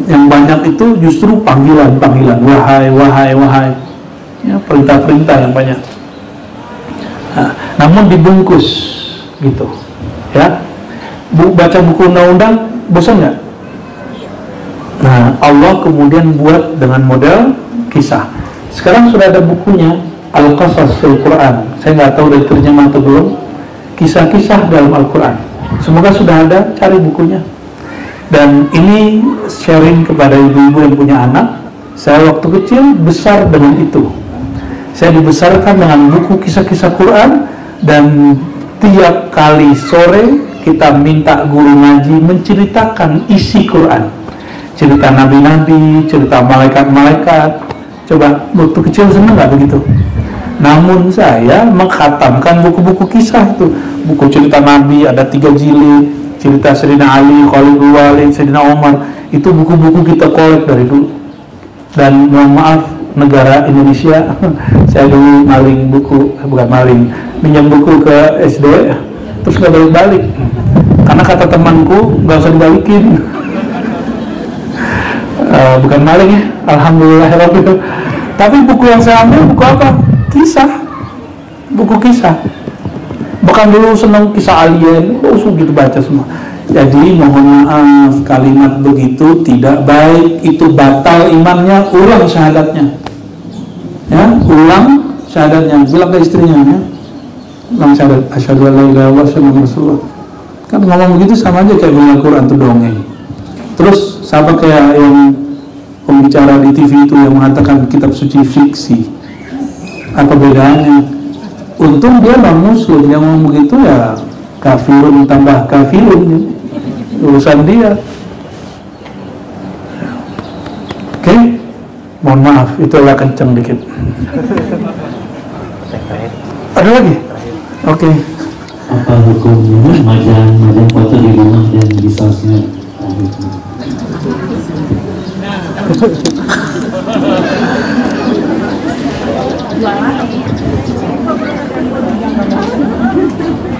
A: Yang banyak itu justru panggilan, wahai, ya, perintah-perintah yang banyak. Namun dibungkus gitu, ya. Baca buku undang-undang, bosan nggak? Nah, Allah kemudian buat dengan model kisah. Sekarang sudah ada bukunya, Al-Qasas fil Quran. Saya nggak tahu dari terjemah atau belum. Kisah-kisah dalam Al-Quran. Semoga sudah ada, cari bukunya. Dan ini sharing kepada ibu-ibu yang punya anak. Saya waktu kecil besar dengan itu. Saya dibesarkan dengan buku kisah-kisah Quran, dan tiap kali sore kita minta guru ngaji menceritakan isi Quran. Cerita nabi-nabi, cerita malaikat-malaikat. Coba, waktu kecil senang nggak begitu? Namun saya mengkhatamkan buku-buku kisah itu. Buku cerita nabi ada 3 jilid, cerita Sayyidina Ali, Khalidul Walid, Sayyidina Umar. Itu buku-buku kita kolek dari dulu. Dan mohon maaf, negara Indonesia, saya dulu maling buku, bukan maling, minjam buku ke SD, terus nggak balik-balik. Karena kata temanku, nggak usah dibalikin. Bukan maling ya, alhamdulillahirrahmanirrahim. Tapi buku yang saya ambil buku apa? Kisah, buku kisah. Bahkan dulu senang kisah alien, gitu baca semua. Jadi mohon maaf, kalimat begitu tidak baik, itu batal imannya. Ulang syahadatnya, ya, ulang syahadatnya. Bilang ke istrinya, ya, ulang syahadat, asyhadu an la ilaha illallah wa asyhadu anna rasulullah. Kan ngomong begitu sama aja kayak baca Quran itu dongeng. Terus sama kayak yang pembicara di TV itu yang mengatakan kitab suci fiksi. Apa bedanya? Untung dia non muslim, yang ngomong begitu ya kafirun tambah kafirun, urusan dia. Oke, mohon maaf itu agak kenceng dikit. Ada lagi? Oke.
C: Apa hukumnya majang foto di rumah dan di sosmed?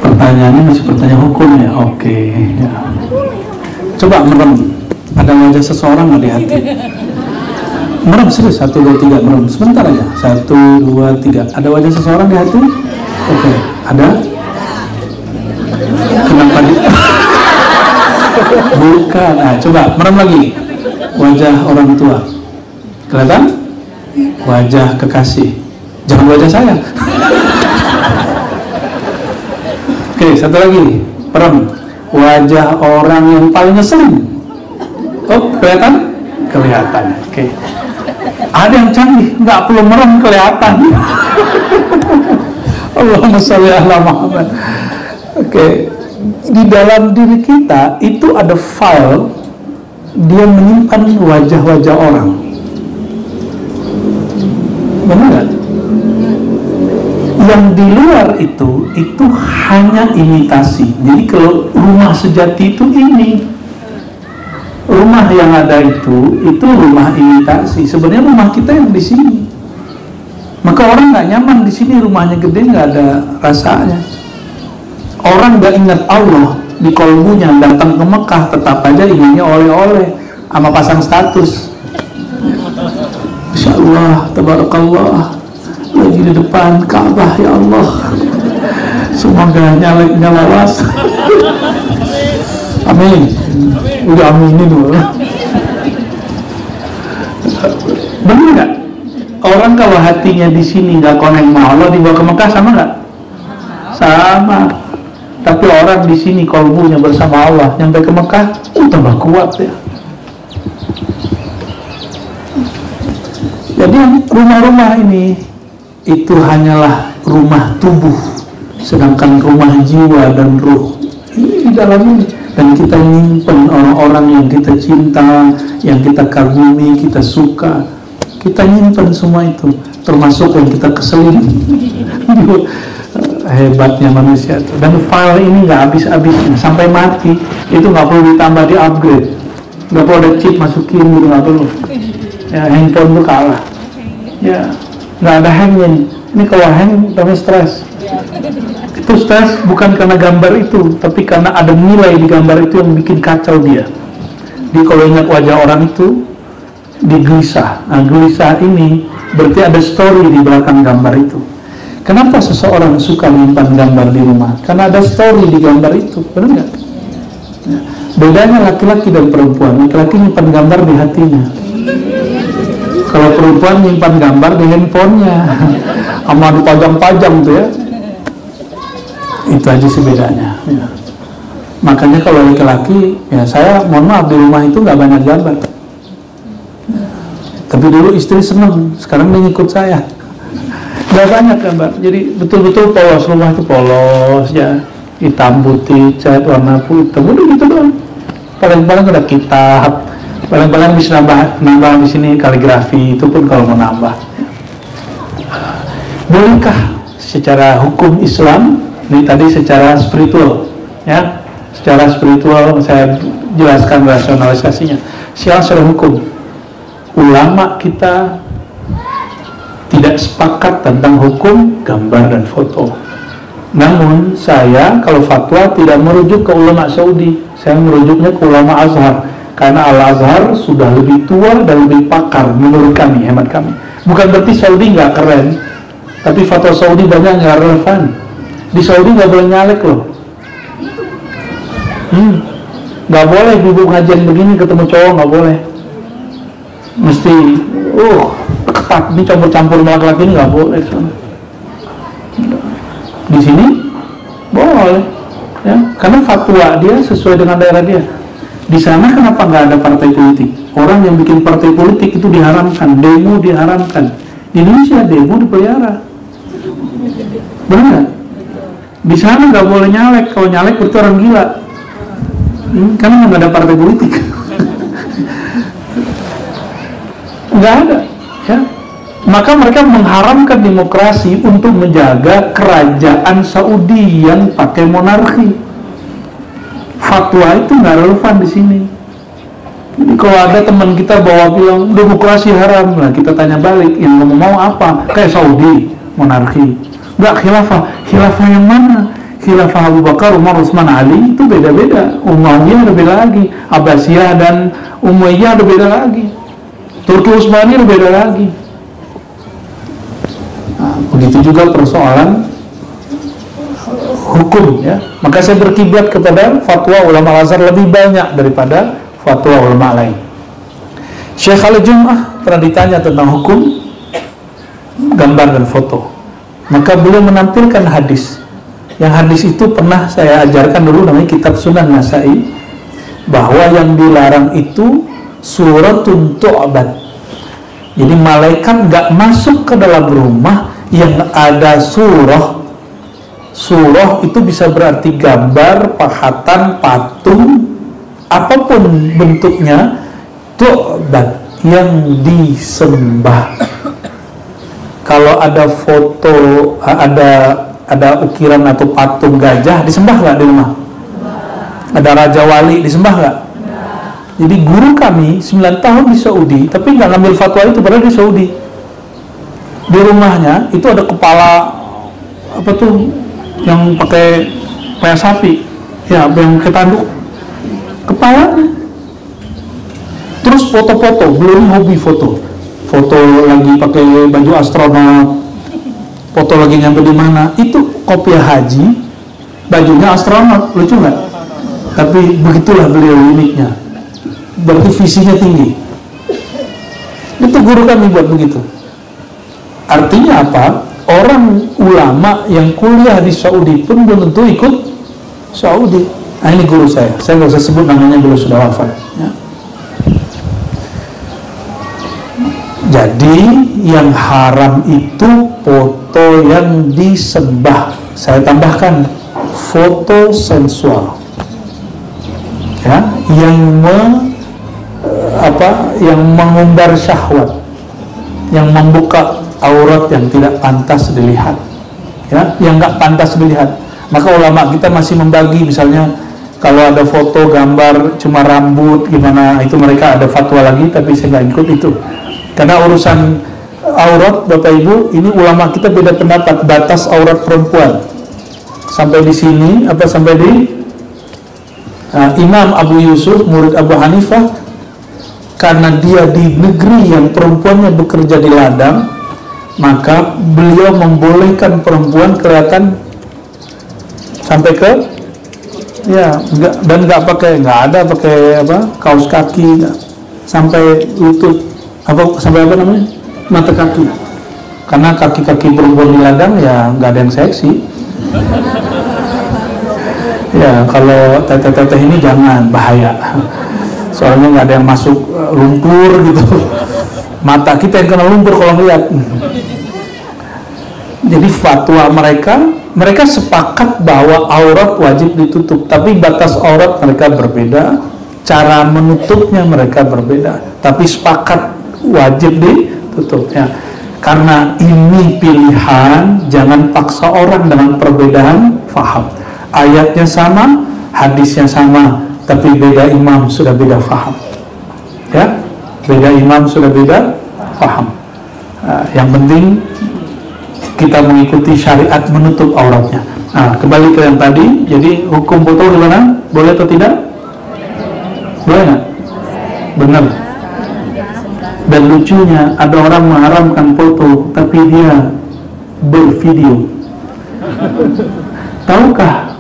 A: Pertanyaannya masih pertanyaan hukum ya? Oke, ya. Coba merem, ada wajah seseorang nggak di hati? Merem serius, 1, 2, 3, merem. Sebentar aja, 1, 2, 3. Ada wajah seseorang di hati? Oke, ada? Kenapa di? Bukan, coba merem lagi. Wajah orang tua, kelihatan? Wajah kekasih, jangan wajah saya. Oke, satu lagi, merem. Wajah orang yang paling ngeselin. Oh, kelihatan? Kelihatan. Oke. Ada yang canggih, nggak perlu merem, kelihatan. Allahumma sholli ala Muhammad. Oke. Di dalam diri kita itu ada file, dia menyimpan wajah-wajah orang. di luar itu hanya imitasi. Jadi kalau rumah sejati itu ini, rumah yang ada itu rumah imitasi. Sebenarnya rumah kita yang di sini. Maka orang nggak nyaman di sini, rumahnya gede, nggak ada rasanya. Orang nggak ingat Allah di kolbunya, datang ke Mekah tetap aja inginnya oleh-oleh sama pasang status. Insya Allah, tabarakallah, lagi di depan Ka'bah, ya Allah, semoga nyaleknya lawas. Amin. Udah aminin dulu. Benar nggak? Orang kalau hatinya di sini nggak connect sama Allah, dibawa ke Mekah sama nggak? Sama. Tapi orang di sini kolbunya bersama Allah, nyampe ke Mekah, tambah kuat ya. Jadi rumah-rumah ini itu hanyalah rumah tubuh, sedangkan rumah jiwa dan ruh ini di dalam ini. Dan kita nyimpen orang-orang yang kita cinta, yang kita kagumi, kita suka, kita nyimpen semua itu, termasuk yang kita keselin. Hebatnya manusia itu. Dan file ini nggak habis-habisnya sampai mati. Itu nggak perlu ditambah, di upgrade, nggak perlu ada chip masukin gitu, nggak perlu. Ya, handphone tuh kalah. Ya, nggak ada hangnya. Ini kalau hang tapi stres. Itu stres bukan karena gambar itu, tapi karena ada nilai di gambar itu yang bikin kacau dia. Jadi kalau ingat wajah orang itu, digelisah. Nah, gelisah ini berarti ada story di belakang gambar itu. Kenapa seseorang suka menyimpan gambar di rumah? Karena ada story di gambar itu, benar nggak? Ya. Bedanya laki-laki dan perempuan. Laki-laki nyimpan gambar di hatinya. Kalau perempuan nyimpan gambar di handphonenya, sama dipajang-pajang tuh ya. Itu aja sih bedanya. Ya. Makanya kalau laki-laki, ya saya mohon maaf, di rumah itu nggak banyak gambar. Tapi dulu istri seneng, sekarang dia ngikut saya. Gak banyak gambar, jadi betul-betul polos, rumah itu polos ya, hitam putih, cat warna putih, udah gitu doang. Paling-paling ada kitab, paling-paling bisa nambah di sini kaligrafi, itu pun kalau mau nambah. Bolehkah secara hukum Islam? Ini tadi secara spiritual, ya, secara spiritual saya jelaskan rasionalisasinya. Secara hukum, ulama kita tidak sepakat tentang hukum gambar dan foto. Namun saya kalau fatwa tidak merujuk ke ulama Saudi, saya merujuknya ke ulama Azhar, karena Al-Azhar sudah lebih tua dan lebih pakar menurut kami, hemat kami. Bukan berarti Saudi nggak keren, tapi fatwa Saudi banyak nggak relevan. Di Saudi nggak boleh nyalek loh, nggak boleh ibu ngajian begini ketemu cowok, nggak boleh, mesti ketat, ini campur-campur laki-laki ini nggak boleh. Di sini boleh, ya, karena fatwa dia sesuai dengan daerah dia. Di sana kenapa nggak ada partai politik? Orang yang bikin partai politik itu diharamkan, demo diharamkan. Di Indonesia demo dipelihara, benar nggak? Di sana nggak boleh nyalek, kalau nyalek berarti orang gila, karena nggak ada partai politik. Nggak ada, ya. Maka mereka mengharamkan demokrasi untuk menjaga kerajaan Saudi yang pakai monarki. Fatwa itu nggak relevan di sini. Jadi kalau ada teman kita bawa bilang demokrasi haram, lah kita tanya balik, yang kamu mau apa? Kayak Saudi monarki, nggak khilafah. Khilafah yang mana? Khilafah Abu Bakar, Umar, Utsman, Ali itu beda-beda. Umayyah ada beda lagi, Abbasiyah dan Umayyah ada beda lagi, Turki Utsmani ada beda lagi. Nah, begitu juga persoalan hukum, ya. Maka saya berkiblat kepada fatwa ulama Al-Azhar lebih banyak daripada fatwa ulama lain. Syekh Al-Jum'ah pernah ditanya tentang hukum gambar dan foto, maka beliau menampilkan hadis. Yang hadis itu pernah saya ajarkan dulu, namanya kitab Sunan Nasai, bahwa yang dilarang itu suratun tu'bad. Jadi malaikat gak masuk ke dalam rumah yang ada surah. Surah itu bisa berarti gambar, pahatan, patung, apapun bentuknya, tu'bad, yang disembah. Kalau ada foto, ada ada ukiran atau patung gajah, disembah nggak di rumah? Ada Raja Wali, disembah nggak? Jadi guru kami 9 tahun di Saudi, tapi nggak ngambil fatwa itu, padahal di Saudi. Di rumahnya itu ada kepala apa tuh yang pakai kayak sapi, ya yang ketanduk, kepala. Terus foto-foto, belum hobi foto lagi pakai baju astronot, foto lagi nyampe di mana, itu kopiah haji, bajunya astronot, lucu nggak? Tapi begitulah beliau uniknya, berarti visinya tinggi. Itu guru kami buat begitu. Artinya apa? Orang ulama yang kuliah di Saudi pun belum tentu ikut Saudi. Nah, ini guru saya nggak usah sebut namanya, beliau sudah wafat ya. Jadi yang haram itu foto yang disembah. Saya tambahkan foto sensual ya, yang mengumbar syahwat, yang membuka aurat yang tidak pantas dilihat ya, yang nggak pantas dilihat. Maka ulama kita masih membagi, misalnya kalau ada foto gambar cuma rambut gimana, itu mereka ada fatwa lagi, tapi saya nggak ikut itu. Karena urusan aurat, Bapak Ibu, ini ulama kita beda pendapat. Batas aurat perempuan sampai di sini apa sampai di Imam Abu Yusuf, murid Abu Hanifah, karena dia di negeri yang perempuannya bekerja di ladang, maka beliau membolehkan perempuan kelihatan sampai ke ya, nggak ada pakai kaos kaki, sampai lutut, sampai namanya mata kaki, karena kaki-kaki perempuan di ladang ya nggak ada yang seksi ya. Kalau teteh-teteh ini jangan, bahaya, soalnya nggak ada yang masuk lumpur gitu, mata kita yang kena lumpur kalau ngeliat. Jadi fatwa mereka sepakat bahwa aurat wajib ditutup, tapi batas aurat mereka berbeda, cara menutupnya mereka berbeda, tapi sepakat wajib ditutup ya. Karena ini pilihan, jangan paksa orang dengan perbedaan faham. Ayatnya sama, hadisnya sama, tapi beda imam sudah beda faham ya, beda imam sudah beda faham. Yang penting kita mengikuti syariat menutup auratnya. Nah, kembali ke yang tadi. Jadi hukum foto gimana? Boleh atau tidak? Boleh nggak? Benar. Dan lucunya ada orang mengharamkan foto, tapi dia bervideo. Tahukah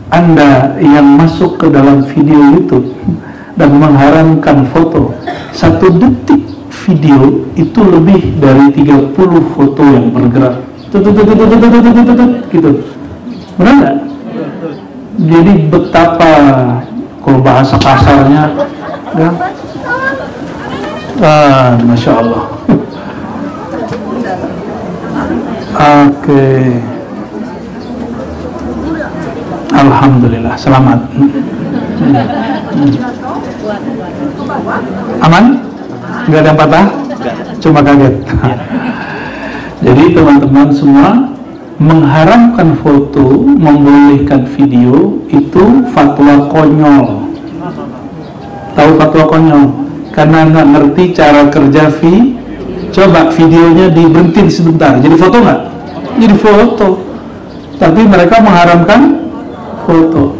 A: Anda yang masuk ke dalam video YouTube dan mengharamkan foto, 1 detik video itu lebih dari 30 foto yang bergerak gitu, benar nggak? Jadi betapa, kalau bahasa kasarnya ya, Masya Allah. Oke. Alhamdulillah, selamat. Aman? Nggak ada yang patah? Cuma kaget. Jadi teman-teman semua, mengharamkan foto, membolehkan video, itu fatwa konyol. Tahu fatwa konyol? Karena nggak ngerti cara kerja coba videonya diberhentiin sebentar, jadi foto nggak? Jadi foto. Tapi mereka mengharamkan foto.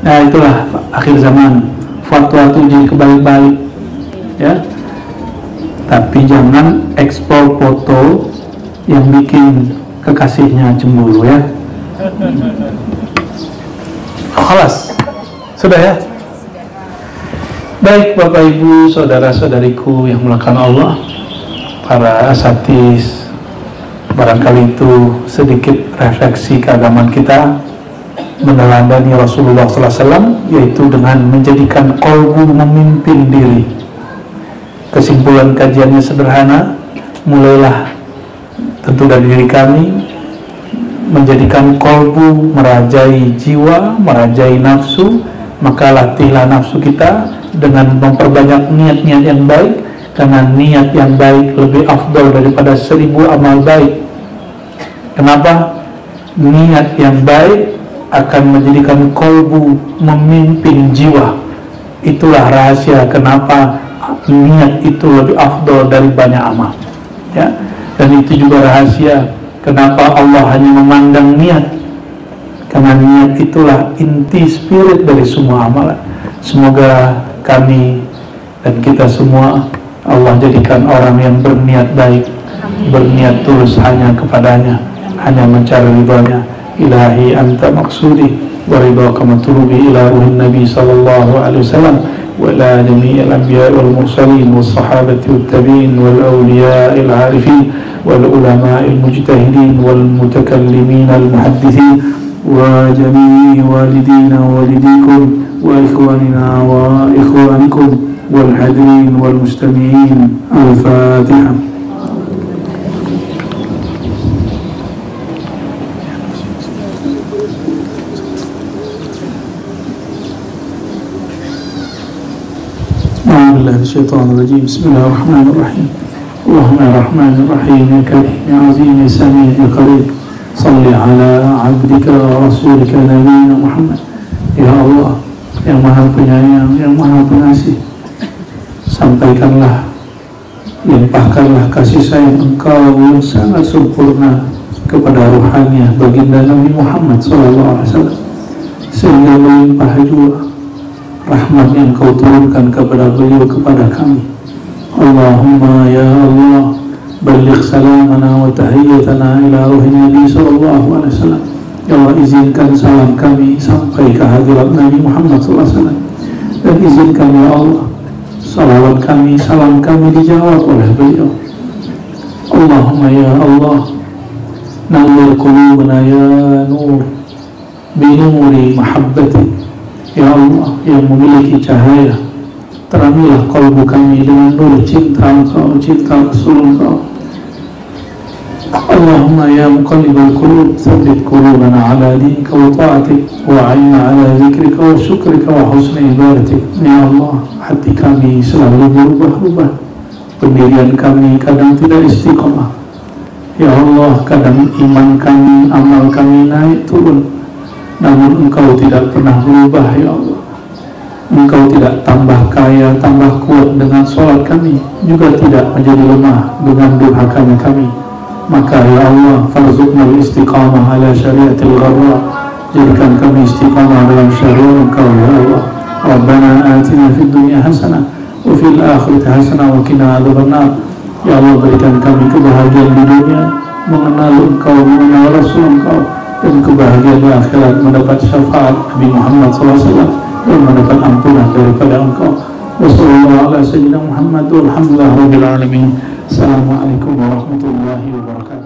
A: Nah, itulah akhir zaman, fatwa itu jadi kebalik-balik ya. Tapi jangan ekspor foto yang bikin kekasihnya cemburu ya. Khalas, sudah ya. Baik Bapak Ibu, saudara-saudariku yang melakukan Allah, para asatis, barangkali itu sedikit refleksi keagamaan kita meneladani Rasulullah SAW, yaitu dengan menjadikan qalbu memimpin diri. Kesimpulan kajiannya sederhana, mulailah tentu dari diri kami, menjadikan qalbu merajai jiwa, merajai nafsu. Maka latihlah nafsu kita dengan memperbanyak niat-niat yang baik, karena niat yang baik lebih afdal daripada 1000 amal baik. Kenapa? niat yang baik akan menjadikan kolbu memimpin jiwa. Itulah rahasia kenapa niat itu lebih afdol dari banyak amal, ya. Dan itu juga rahasia kenapa Allah hanya memandang niat, karena niat itulah inti spirit dari semua amalan. Semoga kami dan kita semua Allah jadikan orang yang berniat baik, berniat tulus hanya kepadanya, hanya mencari ridhonya. Ilahi anta maksudi wa ridhaka matlubi ila ruhin nabi sallallahu alaihi wasallam wa ila jami'il anbiya wal mursalin was sahabati wat tabi'in wal awliya'il arifin wal ulama'il mujtahidin wal mutakallimin al muhaddithin wa jami'i walidina wa walidikum wa ikhwanina wa ikhwanikum wal hadirin wal mustami'in. Al-Fatihah. الشيطان الرجيم. بسم الله الرحمن الرحيم. اللهم يا رحمن الرحيم يا كريم يا عظيم يا سميع يا قريب صل على عبدك ورسولك نبينا محمد. Ya Allah yang maha penyayang, yang maha pengasih, sampaikanlah, limpahkanlah kasih sayang Engkau yang sangat sempurna kepada ruhaniah baginda Nabi Muhammad SAW, sehingga melimpah juga rahmat yang Kau turunkan kepada beliau, kepada kami. Allahumma ya Allah, balligh salamana wa tahiyyatana ila ruhi Nabi sallallahu alaihi wasallam. Ya Allah, izinkan salam kami sampai ke hadirat Nabi Muhammad sallallahu alaihi wasallam, dan izinkan ya Allah salawat kami, salam kami dijawab oleh beliau. Allahumma ya Allah, nawwir qulubana ya nur bi nuri mahabbati. Ya Allah yang memiliki cahaya, terangilah kalbu kami dengan nur cinta Engkau, cinta Rasul Engkau. Allahumma ya muqallibal qulub, tsabbit qulubana ala dinika wa ta'atik, wa a'inna ala zikrika wa syukrika wa husni ibadatik. Ya Allah, hati kami selalu berubah-ubah, pendirian kami kadang tidak istiqamah. Ya Allah, kadang iman kami, amal kami naik turun, namun Engkau tidak pernah berubah. Ya Allah, Engkau tidak tambah kaya, tambah kuat dengan sholat kami, juga tidak menjadi lemah dengan durhakanya kami. Maka ya Allah, farzuqna istiqamah ala syariatil gharra, jadikan kami istiqamah dalam syariat Engkau ya Allah. Rabbana atina fid dunya hasanah wa fil akhirati hasanah wa qina adzabannar. Ya Allah, berikan kami kebahagiaan di dunia, mengenal Engkau, mengenal Rasul Engkau, dan kebahagiaan di akhirat mendapat syafaat Nabi Muhammad SAW dan mendapat ampunan daripada Engkau. Wassalamualaikum warahmatullahi wabarakatuh. Assalamualaikum warahmatullahi wabarakatuh.